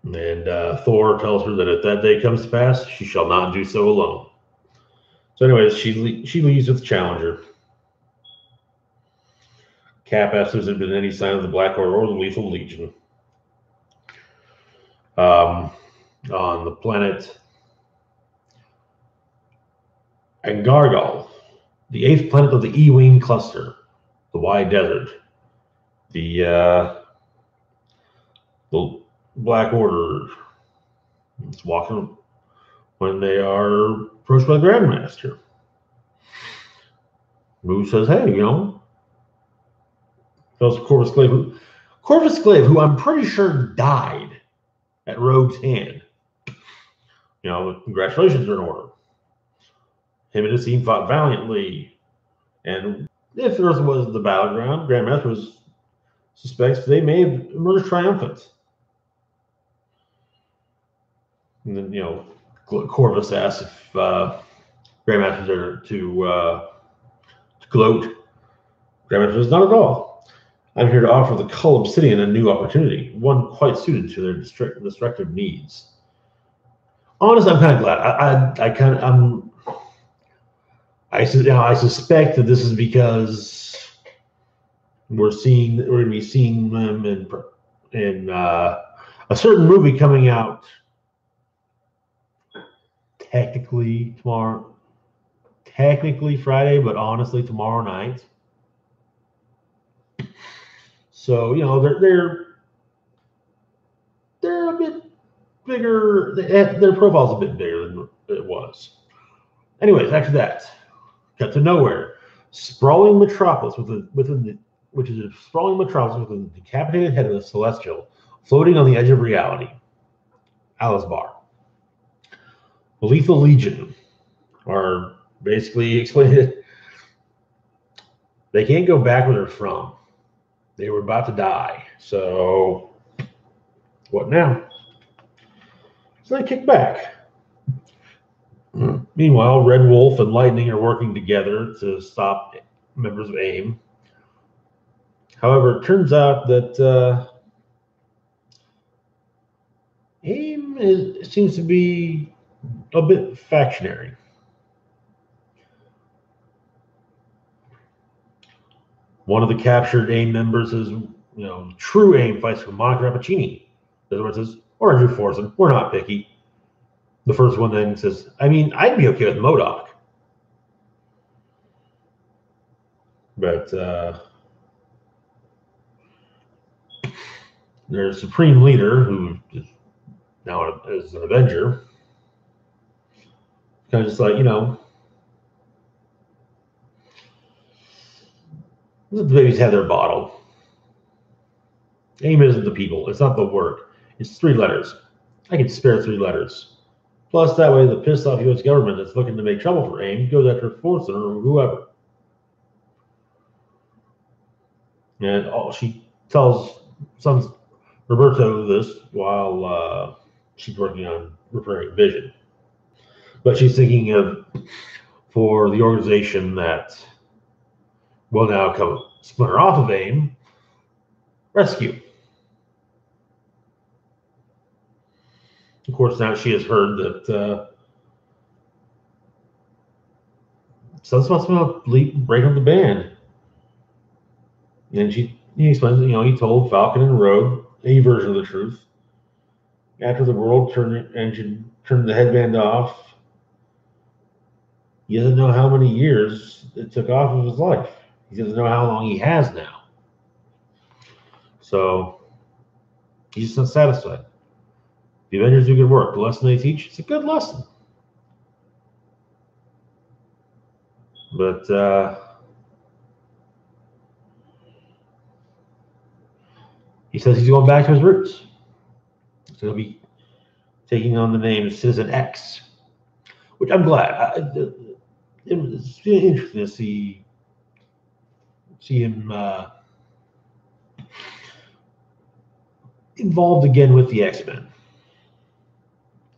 Speaker 1: And Thor tells her that if that day comes to pass, she shall not do so alone. So anyways, she leaves with the Challenger. Cap asks if there's been any sign of the Black Order or the Lethal Legion. on the planet Angargal, the 8th planet of the E-Wing cluster, the Wide Desert. The Black Order is walking when they are approached by the Grandmaster, who says, "Hey, tells Corvus Glaive, who I'm pretty sure died at Rogue's hand. Congratulations are in order. Him and his team fought valiantly, and if Earth was the battleground, Grandmaster suspects they may have emerged triumphant." And then, Corvus asks if Grandmasters are to gloat. Grandmaster says, "Not at all. I'm here to offer the Cull Obsidian a new opportunity, one quite suited to their destructive needs." Honestly, I'm kind of glad. I suspect that this is because we're going to be seeing them in a certain movie coming out technically Friday, but honestly tomorrow night. So they're a bit bigger. Their profile's a bit bigger than it was. Anyways, after that, cut to nowhere. Sprawling metropolis which is a sprawling metropolis with a decapitated head of a celestial floating on the edge of reality. Alisbar. The Lethal Legion are basically explaining that they can't go back where they're from. They were about to die. So what now? So they kick back. Meanwhile, Red Wolf and Lightning are working together to stop members of AIM. However, it turns out that AIM seems to be a bit factionary. One of the captured AIM members is, true AIM fights for Monica Rappaccini. The other one says, or Andrew Forson, we're not picky. The first one then says, I'd be okay with MODOK. But their supreme leader, who is now is an Avenger, kind of just like, the babies have their bottle. AIM isn't the people. It's not the work. It's 3 letters. I can spare 3 letters. Plus, that way, the pissed off U.S. government that's looking to make trouble for AIM goes after Forson or whoever. And she tells Roberto this while she's working on repairing Vision. But she's thinking for the organization that will now come splinter off of AIM, Rescue. Of course, now she has heard that Sunspot's going to break up the band. And he explains that, he told Falcon and Rogue a version of the truth. After the world turned the headband off, he doesn't know how many years it took off of his life. He doesn't know how long he has now. So he's just unsatisfied. The Avengers do good work. The lesson they teach, it's a good lesson. But he says he's going back to his roots. So he'll be taking on the name Citizen X, which I'm glad. It's interesting to see him involved again with the X-Men.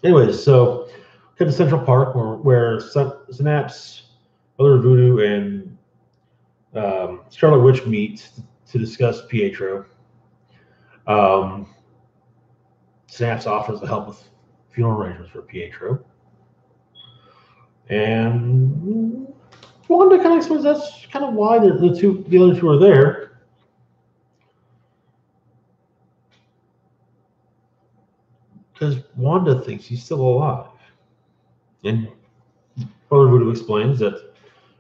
Speaker 1: Anyways, so cut to Central Park where Synapse, Mother Voodoo, and Scarlet Witch meet to discuss Pietro. Synapse offers to help with funeral arrangements for Pietro. And Wanda kind of explains that's kind of why the other two are there. because Wanda thinks he's still alive. And Brother Voodoo explains that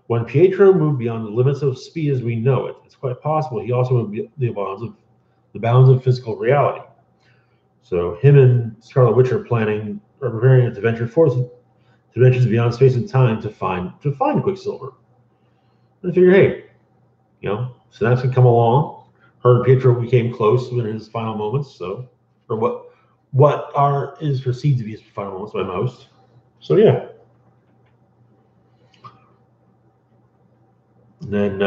Speaker 1: when Pietro moved beyond the limits of speed as we know it, it's quite possible he also moved beyond the bounds of physical reality. So him and Scarlet Witch are preparing to venture forth dimensions beyond space and time to find Quicksilver. And I figure, hey, Synapse can come along. Her and Pietro became close in his final moments, so or what is perceived to be his final moments by most. So yeah. And then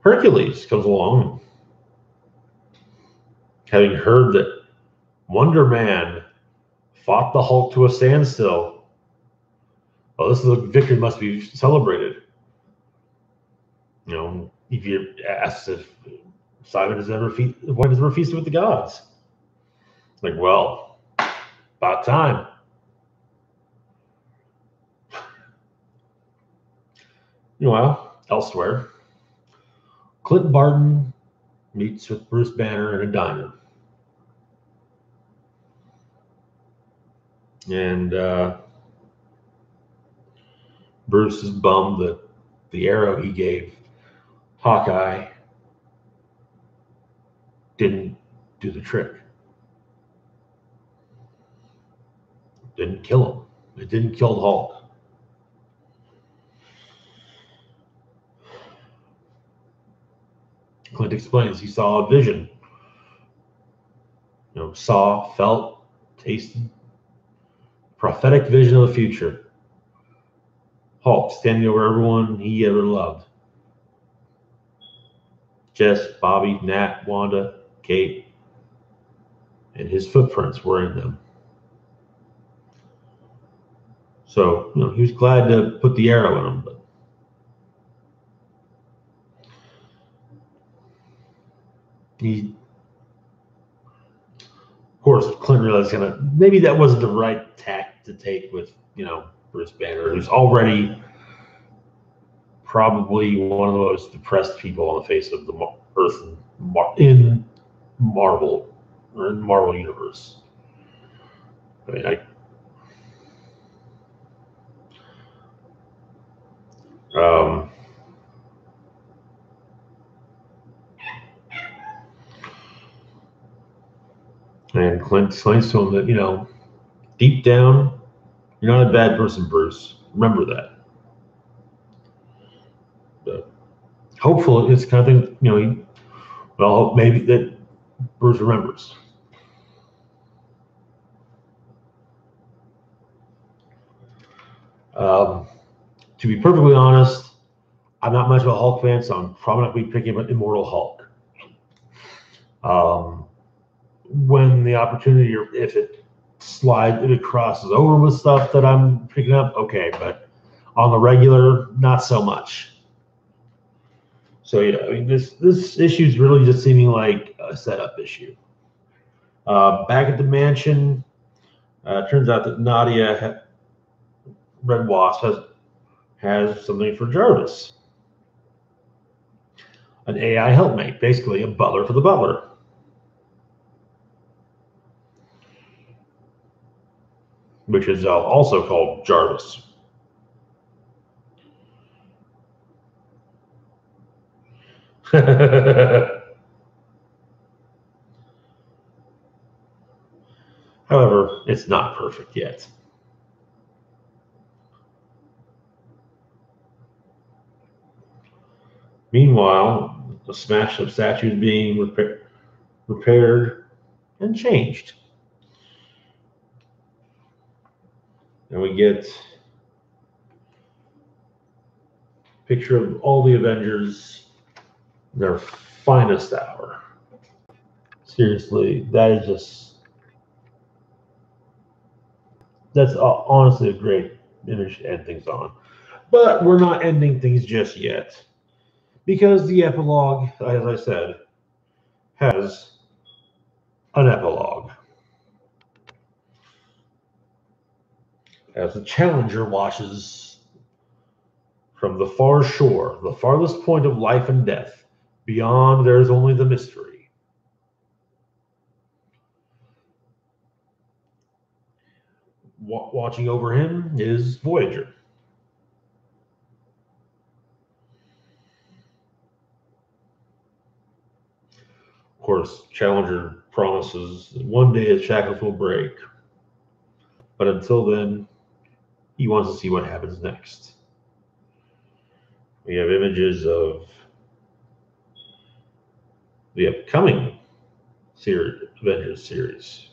Speaker 1: Hercules comes along, having heard that Wonder Man fought the Hulk to a standstill. Well, this is a victory must be celebrated. If you ask if Simon has ever feasted with the gods, like, well, about time. Meanwhile, elsewhere, Clint Barton meets with Bruce Banner in a diner. And Bruce is bummed that the arrow he gave Hawkeye didn't do the trick. Didn't kill him. It didn't kill the Hulk. Clint explains he saw a vision. Saw, felt, tasted. Prophetic vision of the future. Hulk standing over everyone he ever loved. Jess, Bobby, Nat, Wanda, Kate, and his footprints were in them. So, he was glad to put the arrow in him, but of course, Clint realized maybe that wasn't the right tact to take with, Bruce Banner, who's already probably one of the most depressed people on the face of the earth in Marvel or in the Marvel universe. I mean, and Clint explains to him that, deep down, you're not a bad person, Bruce. Remember that. But hopefully, it's kind of thing, maybe that Bruce remembers. To be perfectly honest, I'm not much of a Hulk fan, so I'm probably not going to be picking up Immortal Hulk. When the opportunity, or if it crosses over with stuff that I'm picking up, okay, but on the regular, not so much. So yeah, I mean, this issue is really just seeming like a setup issue. Back at the mansion, turns out that Nadia Red Wasp has something for Jarvis. An AI helpmate, basically a butler for the butler. Which is also called Jarvis. However, it's not perfect yet. Meanwhile, the smashed up statue is being repaired and changed. And we get a picture of all the Avengers in their finest hour. Seriously, that's honestly a great image to end things on. But we're not ending things just yet, because the epilogue, as I said, has an epilogue. As the Challenger watches from the far shore, the farthest point of life and death, beyond there is only the mystery. Watching over him is Voyager. Of course, Challenger promises that one day his shackles will break, but until then, he wants to see what happens next. We have images of the upcoming Avengers series.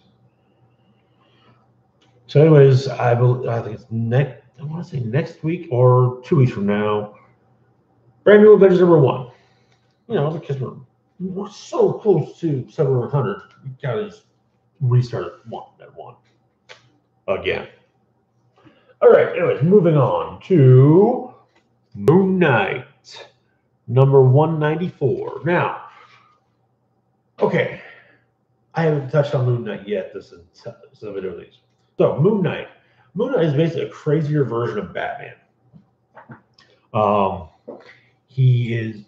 Speaker 1: So, anyways, I think it's next. I want to say next week or 2 weeks from now. Brand new Avengers #1. You know, because we're so close to 700. You gotta just restart at one again. All right. Anyways, moving on to Moon Knight, number 194. Now, okay, I haven't touched on Moon Knight yet. This is some video of these. So, Moon Knight. Moon Knight is basically a crazier version of Batman. He has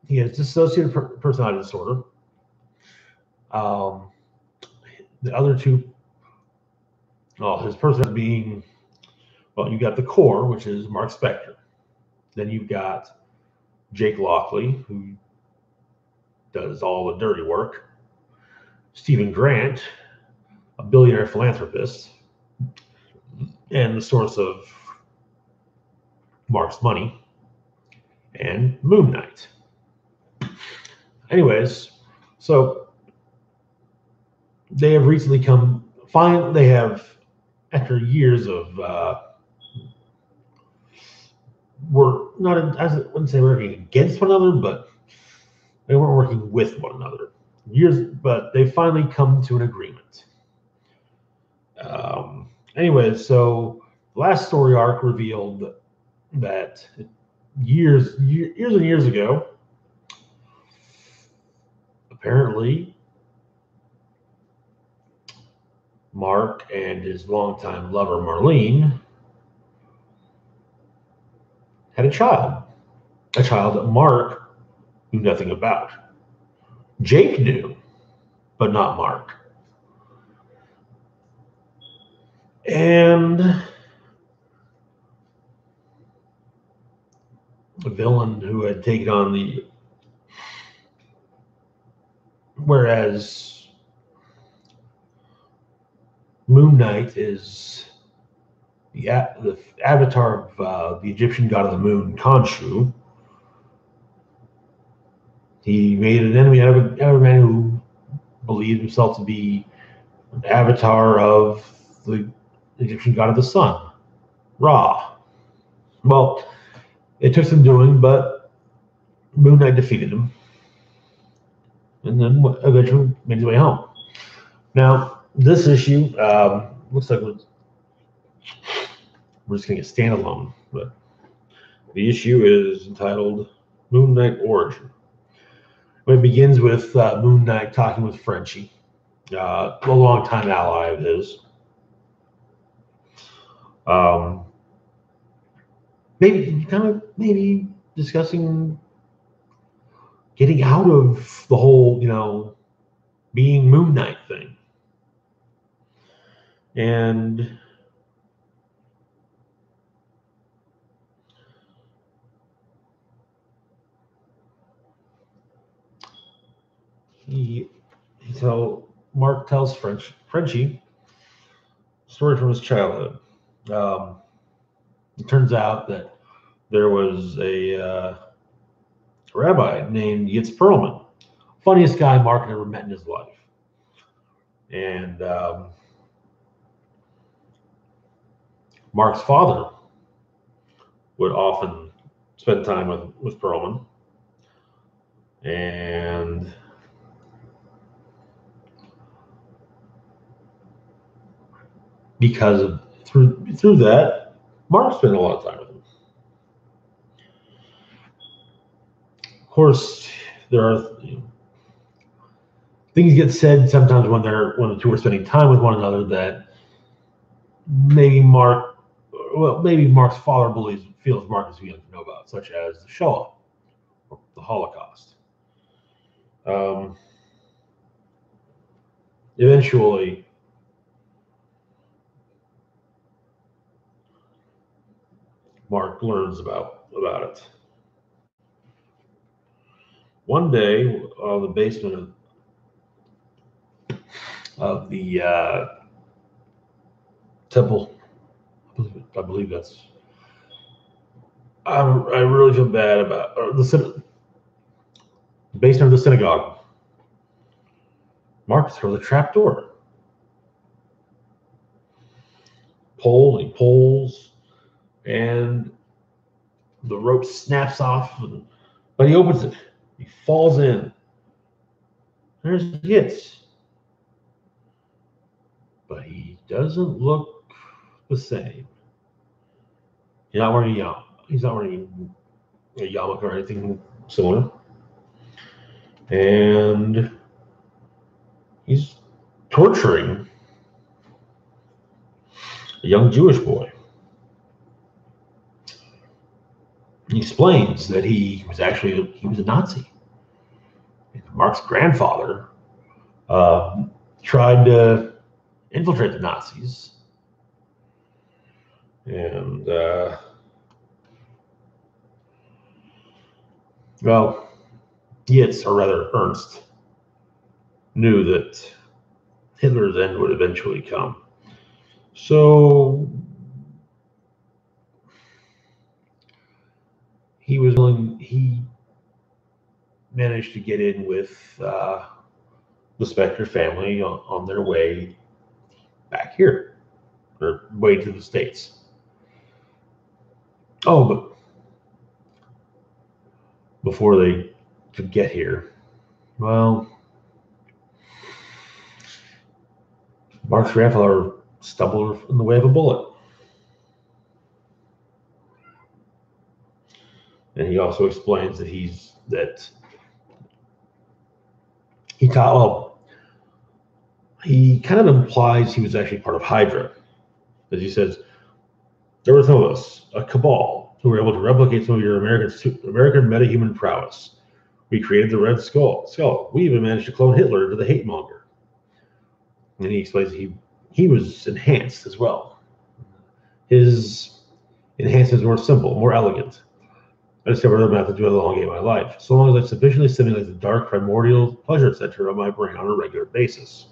Speaker 1: dissociative personality disorder. The other two, his personality being, you got the core, which is Mark Spector. Then you've got Jake Lockley, who does all the dirty work. Stephen Grant, a billionaire philanthropist, and the source of Mark's money, and Moon Knight. Anyways, so they have recently they have, after years of I wouldn't say working against one another, but they weren't working with one another. But they finally come to an agreement. Anyways, so the last story arc revealed that years and years ago, apparently, Mark and his longtime lover Marlene had a child that Mark knew nothing about. Jake knew, but not Mark. And a villain who had taken on whereas Moon Knight is the avatar of the Egyptian god of the moon, Khonshu. He made an enemy out of a man who believed himself to be an avatar of the Egyptian god of the sun, Ra. Well, it took some doing, but Moon Knight defeated him, and then eventually made his way home. Now, this issue looks like we're just going to get standalone, but the issue is entitled Moon Knight Origin. It begins with Moon Knight talking with Frenchie, a longtime ally of his. Maybe discussing getting out of the whole, being Moon Knight thing. And Mark tells Frenchie a story from his childhood. It turns out that there was a rabbi named Yitz Perlman, funniest guy Mark had ever met in his life. And Mark's father would often spend time with Perlman. And because of through that, Mark spent a lot of time with him. Of course, there are things get said sometimes when the two are spending time with one another that maybe Mark's father feels Mark is willing to know about, such as the Shoah, or the Holocaust. Eventually, Mark learns about it. One day, the basement of the temple, I believe that's. I really feel bad about the basement of the synagogue. Mark throws a trap door. He pulls, and the rope snaps off, but he opens it. He falls in. There's Yitz. But he doesn't look the same. He's not wearing a yarmulke or anything similar. And he's torturing a young Jewish boy. He explains that he was a Nazi. Mark's grandfather tried to infiltrate the Nazis, and Yitz, or rather Ernst, knew that Hitler's end would eventually come. So he managed to get in with the Spector family on their way back here, or way to the States. Oh, but before they could get here, well, Mark's grandfather stumbled in the way of a bullet. And he also explains that he kind of implies he was actually part of Hydra. As he says, there were some of us, a cabal, who were able to replicate some of your American metahuman prowess. We created the Red Skull. We even managed to clone Hitler to the hate monger. And he explains he was enhanced as well. His enhancements were simple, more elegant. I discovered other methods to elongate my life, so long as I sufficiently stimulate the dark, primordial pleasure center of my brain on a regular basis.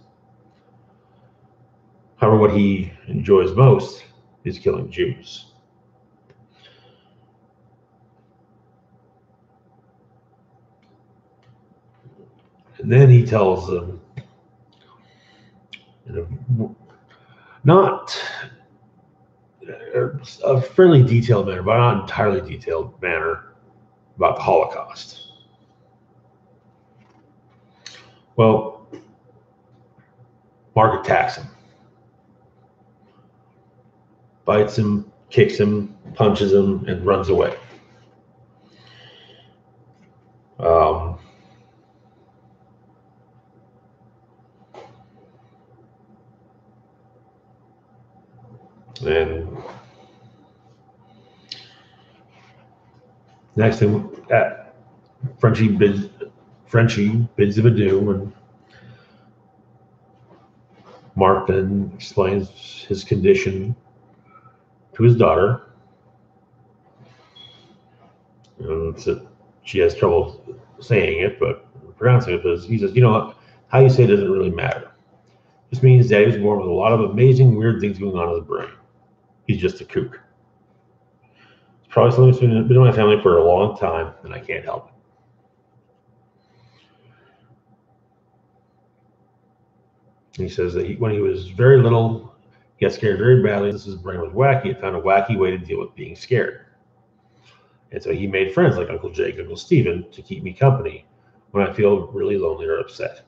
Speaker 1: However, what he enjoys most is killing Jews. And then he tells them, in a fairly detailed manner, but not entirely detailed manner, about the Holocaust. Well, Mark attacks him, bites him, kicks him, punches him, and runs away. And next thing, Frenchie bids him adieu, and Mark then explains his condition to his daughter. She has trouble saying it, but pronouncing it, because he says, you know what, how you say it doesn't really matter. This means Daddy was born with a lot of amazing, weird things going on in his brain. He's just a kook. It's probably something that's been in my family for a long time, and I can't help it. And he says that when he was very little, he got scared very badly. His brain was wacky. He found a wacky way to deal with being scared. And so he made friends like Uncle Jake, Uncle Stephen, to keep me company when I feel really lonely or upset.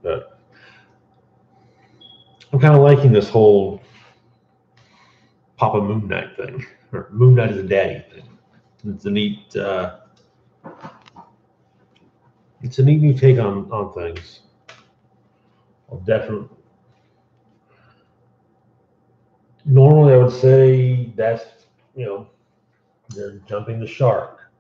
Speaker 1: But I'm kind of liking this whole Papa Moon Knight thing, or Moon Knight is a daddy thing. It's a neat new take on things. I'll definitely. Normally, I would say that's, they're jumping the shark,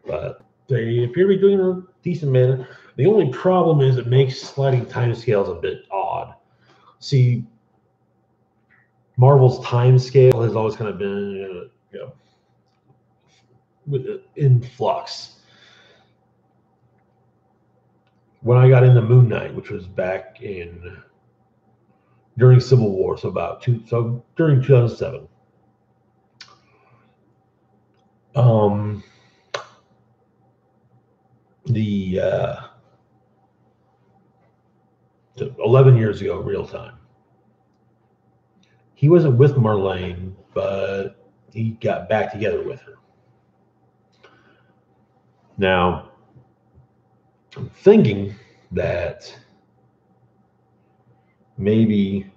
Speaker 1: but they appear to be doing a decent manner. The only problem is it makes sliding timescales a bit odd. See, Marvel's time scale has always kind of been, in flux. When I got into Moon Knight, which was back during Civil War, so during 2007. The 11 years ago, real time. He wasn't with Marlene, but he got back together with her. Now, I'm thinking that maybe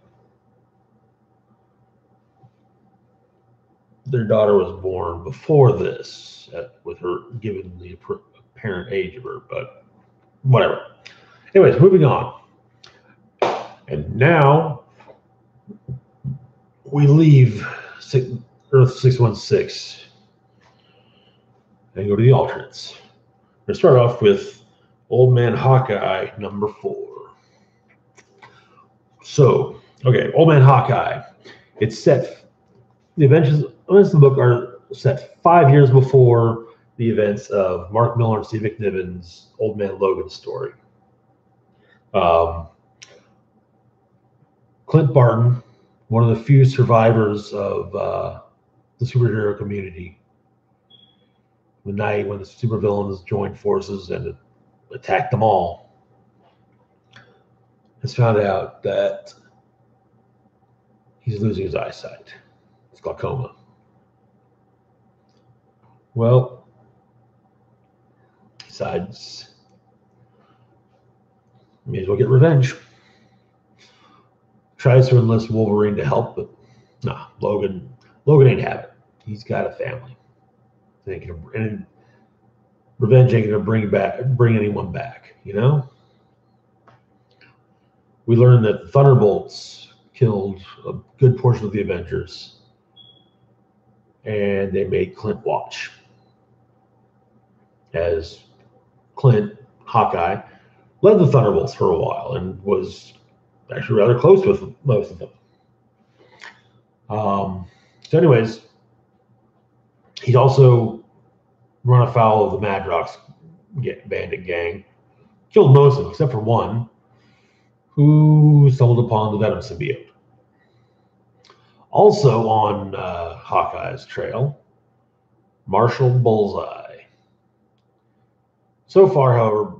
Speaker 1: their daughter was born before this, with her given the apparent age of her, but whatever. Anyways, moving on. And now we leave Earth 616 and go to the alternates. We're going to start off with Old Man Hawkeye number 4. So, okay, Old Man Hawkeye. It's set, the events of the book are set 5 years before the events of Mark Millar and Steve McNiven's Old Man Logan story. Clint Barton, one of the few survivors of the superhero community, the night when the supervillains joined forces and attacked them all, has found out that he's losing his eyesight. It's glaucoma. Well, he decides may as well get revenge. Tries to enlist Wolverine to help, but nah, Logan ain't have it. He's got a family. And revenge ain't gonna bring anyone back, you know? We learned that the Thunderbolts killed a good portion of the Avengers, and they made Clint watch. As Clint, Hawkeye, led the Thunderbolts for a while and was actually rather close with most of them. So anyways, he's also run afoul of the Madrox bandit gang, killed most of them except for one who stumbled upon the Venom symbiote. Also on Hawkeye's trail, Marshall Bullseye. So far, however,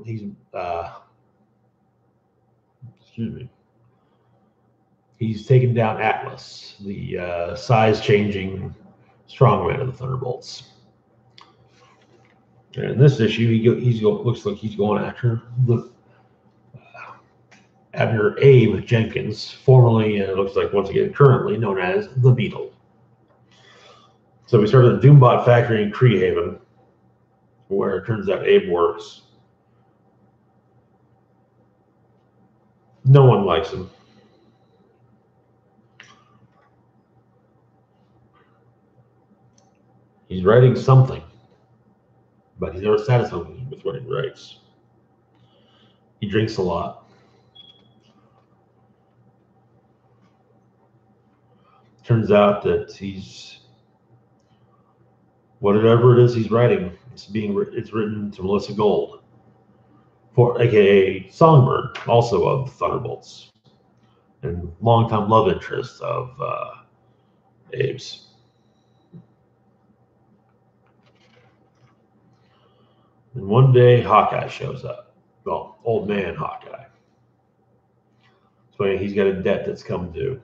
Speaker 1: he's taken down Atlas, the size-changing strongman of the Thunderbolts. And in this issue, looks like he's going after the Abner Abe Jenkins, formerly, and it looks like once again currently known as the Beetle. So we started the Doombot factory in Cree Haven, where it turns out Abe works. No one likes him. He's writing something, but he's never satisfied with what he writes. He drinks a lot. Turns out that whatever it is he's writing, it's written to Melissa Gold, aka Songbird, also of the Thunderbolts, and longtime love interest of Abe's. And one day Hawkeye shows up. Well, Old Man Hawkeye. So he's got a debt that's come due.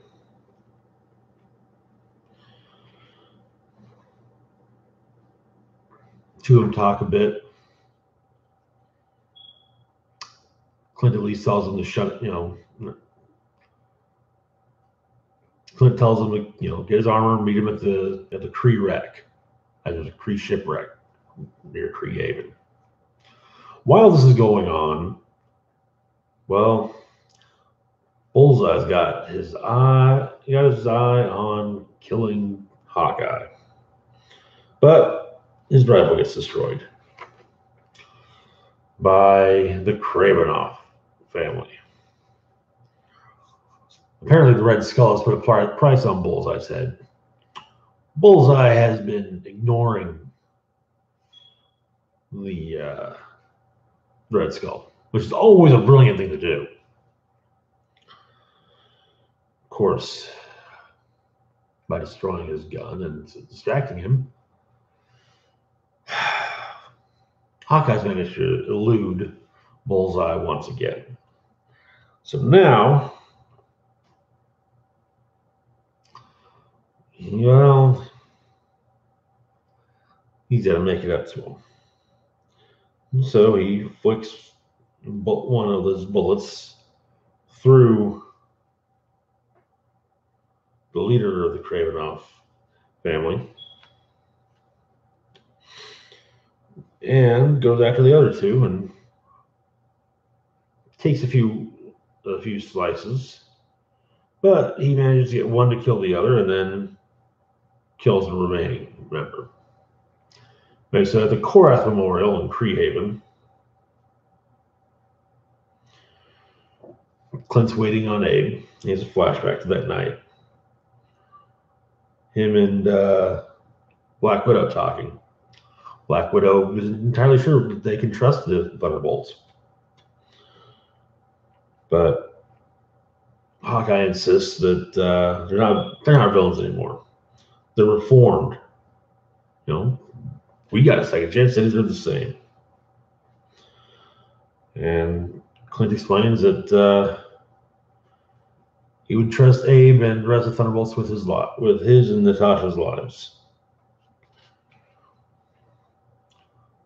Speaker 1: Two of them talk a bit. Clint at least tells him to shut, Clint tells him to, get his armor and meet him at the Kree wreck. There's a Kree shipwreck near Cree Haven. While this is going on, well, Bullseye's got his eye on killing Hawkeye. But his rifle gets destroyed by the Kravinoff family. Apparently, the Red Skull has put a price on Bullseye's head. Bullseye has been ignoring the Red Skull, which is always a brilliant thing to do. Of course, by destroying his gun and distracting him, Hawkeye's managed to elude Bullseye once again. So now, well, he's got to make it up to him. So he flicks one of those bullets through the leader of the Kravinoff family and goes after the other two and takes a few slices, but he manages to get one to kill the other and then kills the remaining member. Okay, so at the Korath Memorial in Creehaven, Clint's waiting on Abe. He has a flashback to that night. Him and Black Widow talking. Black Widow isn't entirely sure that they can trust the Thunderbolts. But Hawkeye insists that they're not villains anymore. They're reformed. You know, we got a second chance. Cities are the same. And Clint explains that he would trust Abe and the rest of the Thunderbolts with his and Natasha's lives.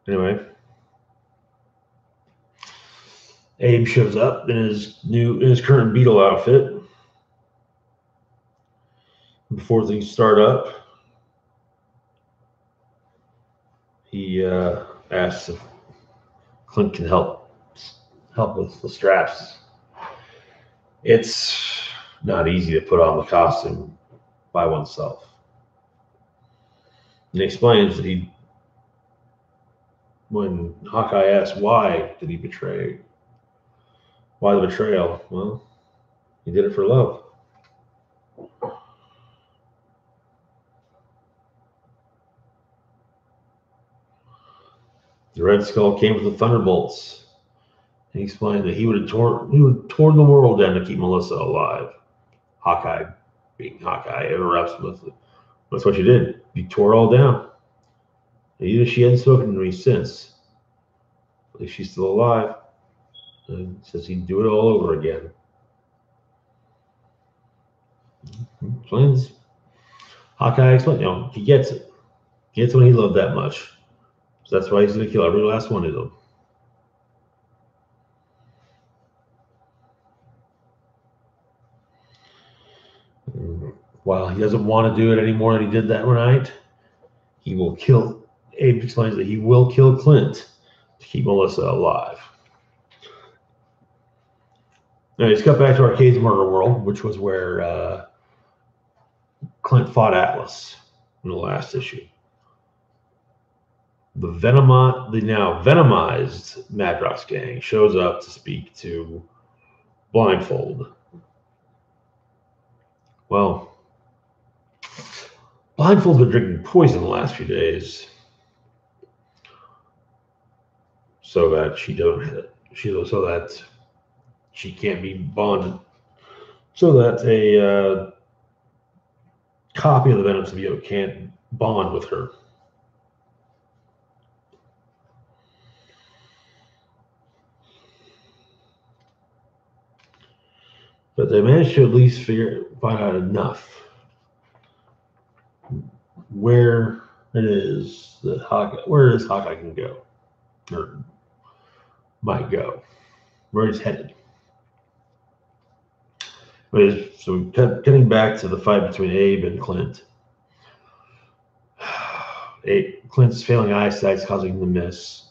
Speaker 1: Anyway, Abe shows up in his current Beetle outfit. Before things start up, he asks if Clint can help with the straps. It's not easy to put on the costume by oneself. And he explains that when Hawkeye asks why did he betray, why the betrayal? Well, he did it for love. The Red Skull came with the Thunderbolts. And he explained that he would have torn the world down to keep Melissa alive. Hawkeye, being Hawkeye, interrupts with, "That's what you did. You tore it all down." And even if she hadn't spoken to me since, at least she's still alive. And says he'd do it all over again. Explains. Hawkeye explains, he gets it. He gets when he loved that much. So that's why he's going to kill every last one of them. While he doesn't want to do it any more than he did that night, he will kill. Abe explains that he will kill Clint to keep Melissa alive. Now he's cut back to Arcade's Murder World, which was where Clint fought Atlas in the last issue. The now venomized Madrox gang shows up to speak to Blindfold. Well, Blindfold's been drinking poison the last few days, so that she can't be bonded, so that a copy of the Venom symbiote can't bond with her. But they managed to at least find out enough where does Hawkeye can go, or might go, where he's headed. So getting back to the fight between Abe and Clint. Clint's failing eyesight is causing him to miss,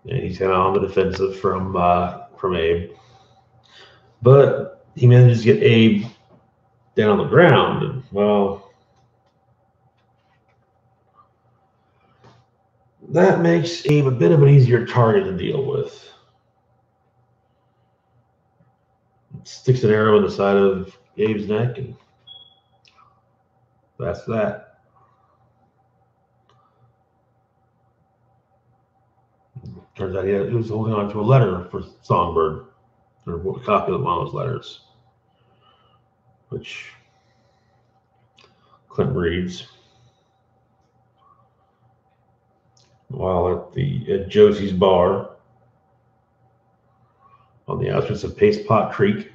Speaker 1: and he's kind of on the defensive from Abe. But he manages to get Abe down on the ground, and well, that makes Abe a bit of an easier target to deal with. sticks an arrow in the side of Gabe's neck, and that's that. Turns out he was holding on to a letter for Songbird, or a copy of one of those letters, which Clint reads while at Josie's bar on the outskirts of Paste Pot Creek.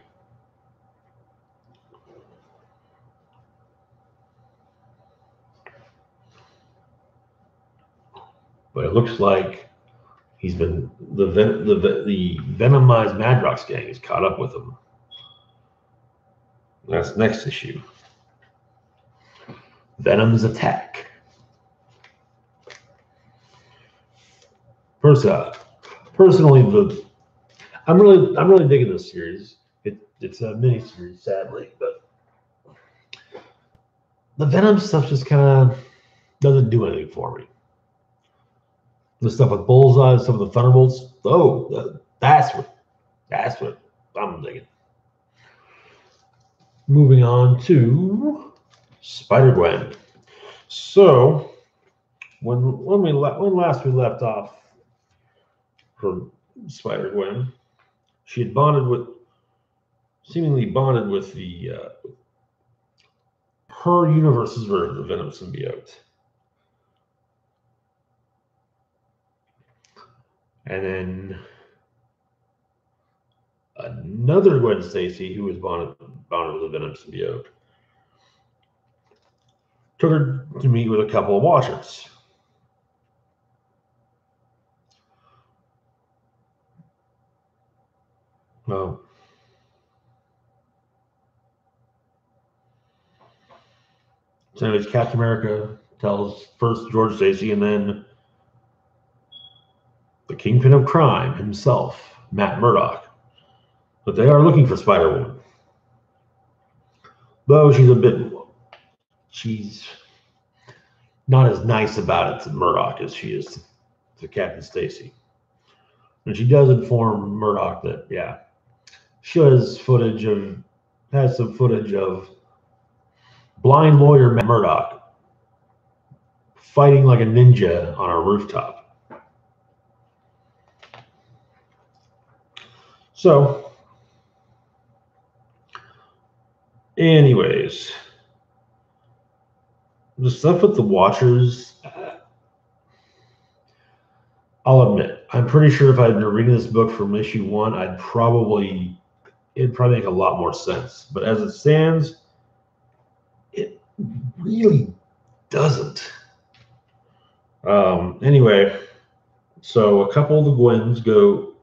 Speaker 1: But it looks like he's been the Venomized Madrox gang is caught up with him. That's next issue. Venom's attack. Personally, I'm really digging this series. It's a mini series, sadly, but the Venom stuff just kind of doesn't do anything for me. The stuff with Bullseye, some of the Thunderbolts. Oh, that's what I'm digging. Moving on to Spider-Gwen. So when last we left off from Spider-Gwen, she had seemingly bonded with the her universe's version of the Venom symbiote. And then another Gwen Stacy, who was bonded with the Venom symbiote, took her to meet with a couple of Watchers. Well, so anyways, Captain America tells first George Stacy and then the Kingpin of Crime himself, Matt Murdock, but they are looking for Spider-Woman. Though she's not as nice about it to Murdock as she is to Captain Stacy. And she does inform Murdock that, yeah, she has some footage of blind lawyer Matt Murdock fighting like a ninja on a rooftop. So, anyways, the stuff with the Watchers, I'll admit, I'm pretty sure if I'd been reading this book from issue 1, it'd probably make a lot more sense. But as it stands, it really doesn't. Anyway, so a couple of the Gwens go.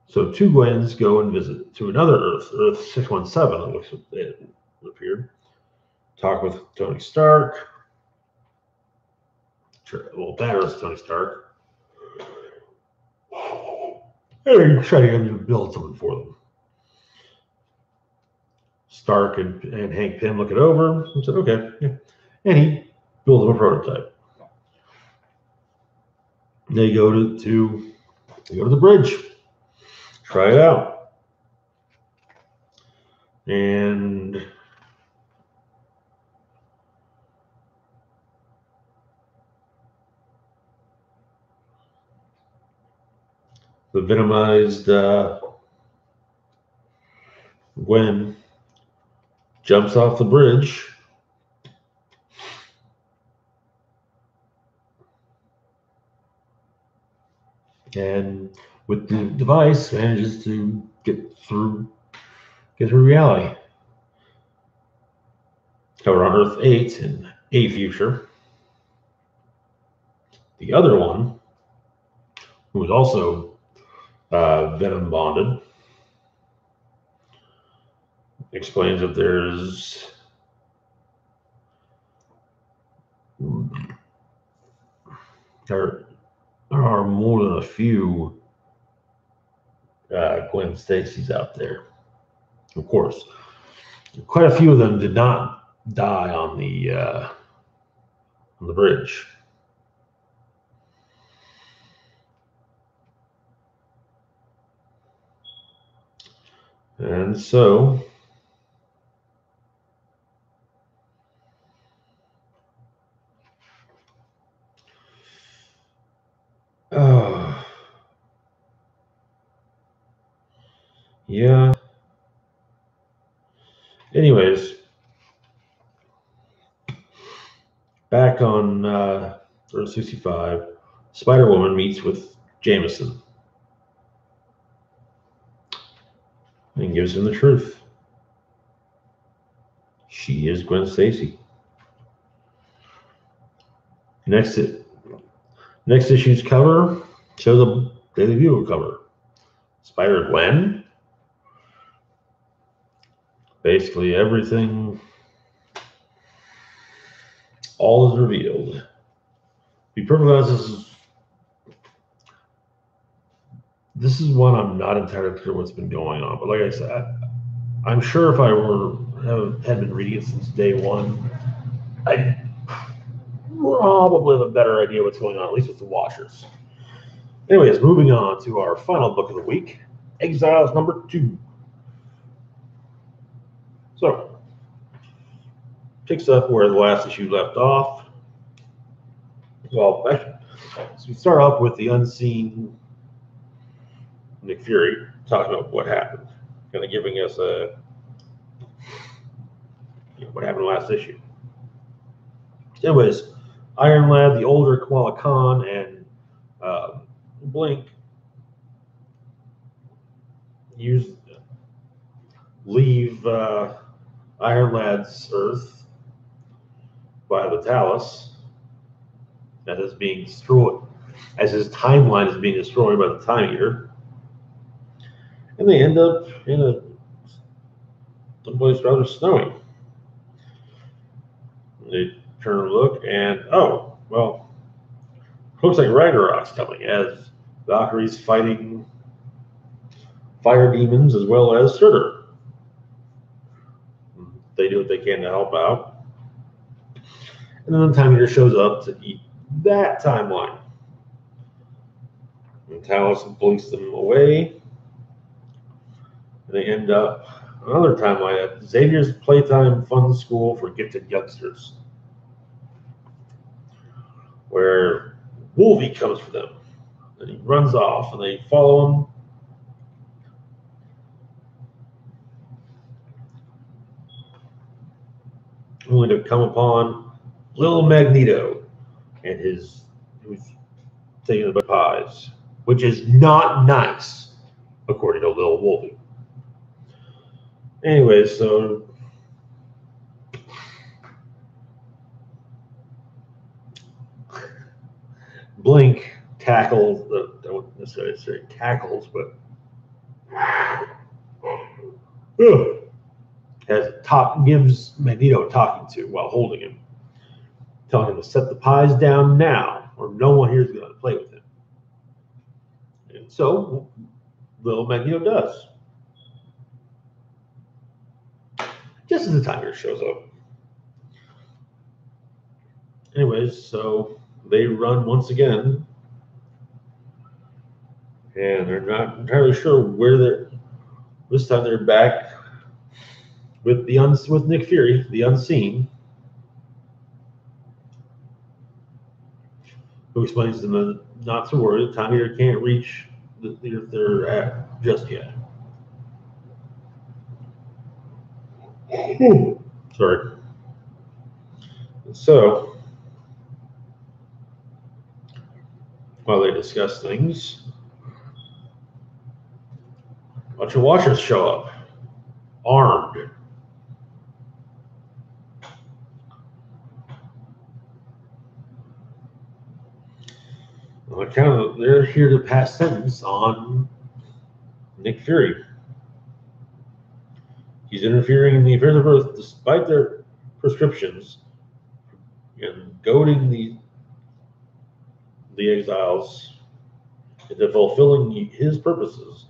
Speaker 1: So 2 Gwens go and visit to another Earth 617. It looks like it appeared. Talk with Tony Stark. Well, that is Tony Stark. And try to build something for them. Stark and Hank Pym look it over and said, okay. Yeah. And he builds them a prototype. They go to the bridge. Try it out. And the venomized Gwen jumps off the bridge. And with the device, manages to get through reality. Covered on Earth 8 in a future. The other one, who was also Venom bonded, explains that there are more than a few Gwen Stacy's out there. Of course, quite a few of them did not die on the bridge. And so yeah. Anyways, back on Earth 65, Spider-Woman meets with Jameson and gives him the truth. She is Gwen Stacy. Next issue's cover shows a Daily Bugle cover. Spider-Gwen. Basically everything, all is revealed. To be perfectly honest, this is one I'm not entirely clear what's been going on. But like I said, I'm sure if I had been reading it since day one, I probably have a better idea what's going on, at least with the Watchers. Anyways, moving on to our final book of the week, Exiles #2. So, picks up where the last issue left off. Well, so we start off with the unseen Nick Fury talking about what happened, kind of giving us what happened last issue. Anyways, Iron Lad, the older Kamala Khan, and Blink leave Iron Lad's Earth by the Talus that is being destroyed, as his timeline is being destroyed by the Time Eater, and they end up in someplace rather snowy. They turn and look, and oh, well, looks like Ragnarok's coming as Valkyrie's fighting fire demons as well as Surtur. They do what they can to help out. And then the Time Eater shows up to eat that timeline. And Talus blinks them away. And they end up another timeline at Xavier's Playtime Fun School for Gifted Youngsters, where Wolvie comes for them. And he runs off, and they follow him. Only to come upon Little Magneto and who's taking the pies, which is not nice, according to Little Wolvie. Anyway, so Blink tackles, I wouldn't necessarily say tackles, but gives Magneto a talking to while holding him, telling him to set the pies down now, or no one here is going to play with him. And so, Little Magneto does. Just as the Time Eater shows up. Anyways, so they run once again, and they're not entirely sure where they're. This time they're back with with Nick Fury, the Unseen, who explains to them not to worry, the Time Eater can't reach the theater they're at just yet. Sorry. So, while they discuss things, a bunch of Watchers show up, armed. They're here to pass sentence on Nick Fury. He's interfering in the affairs of Earth despite their prescriptions and goading the exiles into fulfilling his purposes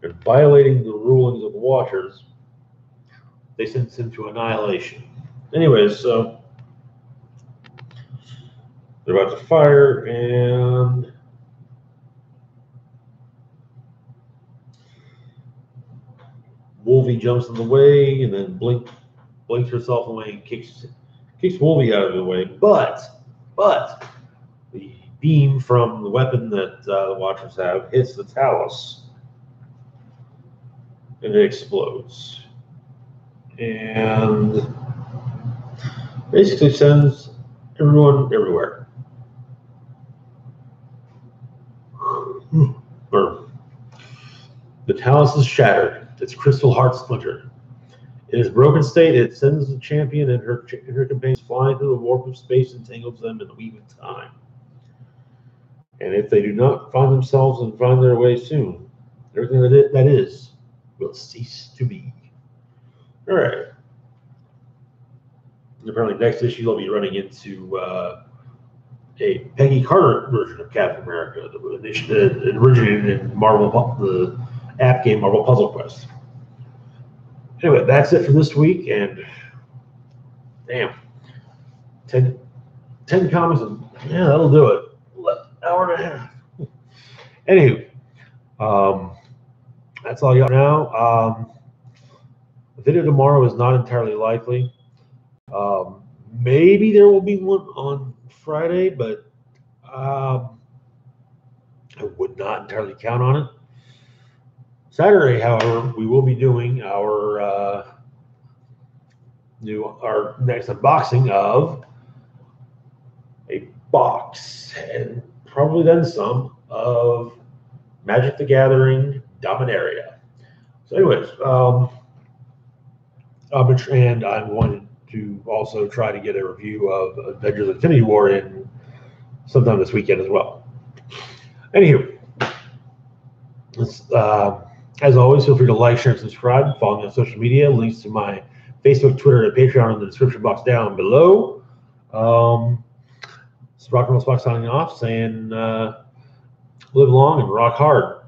Speaker 1: and violating the rulings of the Watchers. They sentence him to annihilation. Anyways, so they're about to fire, and Wolvie jumps in the way, and then blinks herself away and kicks Wolvie out of the way. But the beam from the weapon that the Watchers have hits the Talus, and it explodes, and basically sends everyone everywhere. The Talus is shattered, its crystal heart splintered. In its broken state, it sends the champion and her companions flying through the warp of space and tangles them in the weave of time. And if they do not find themselves and find their way soon, everything that is will cease to be. All right. Apparently, next issue they'll be running into a Peggy Carter version of Captain America that originated in the app game Marvel Puzzle Quest. Anyway, that's it for this week, and damn, 10 comics, and yeah, that'll do it. Hour and a half. Anywho, that's all I got now. The video tomorrow is not entirely likely. Maybe there will be one on Friday, but I would not entirely count on it. Saturday, however, we will be doing our next unboxing of a box, and probably then some, of Magic the Gathering Dominaria. So anyways, and I'm going to also try to get a review of Avengers Infinity War in sometime this weekend as well. Anywho, as always, feel free to like, share, and subscribe. Follow me on social media. Links to my Facebook, Twitter, and Patreon in the description box down below. It's Rock and Roll Spock signing off, saying live long and rock hard.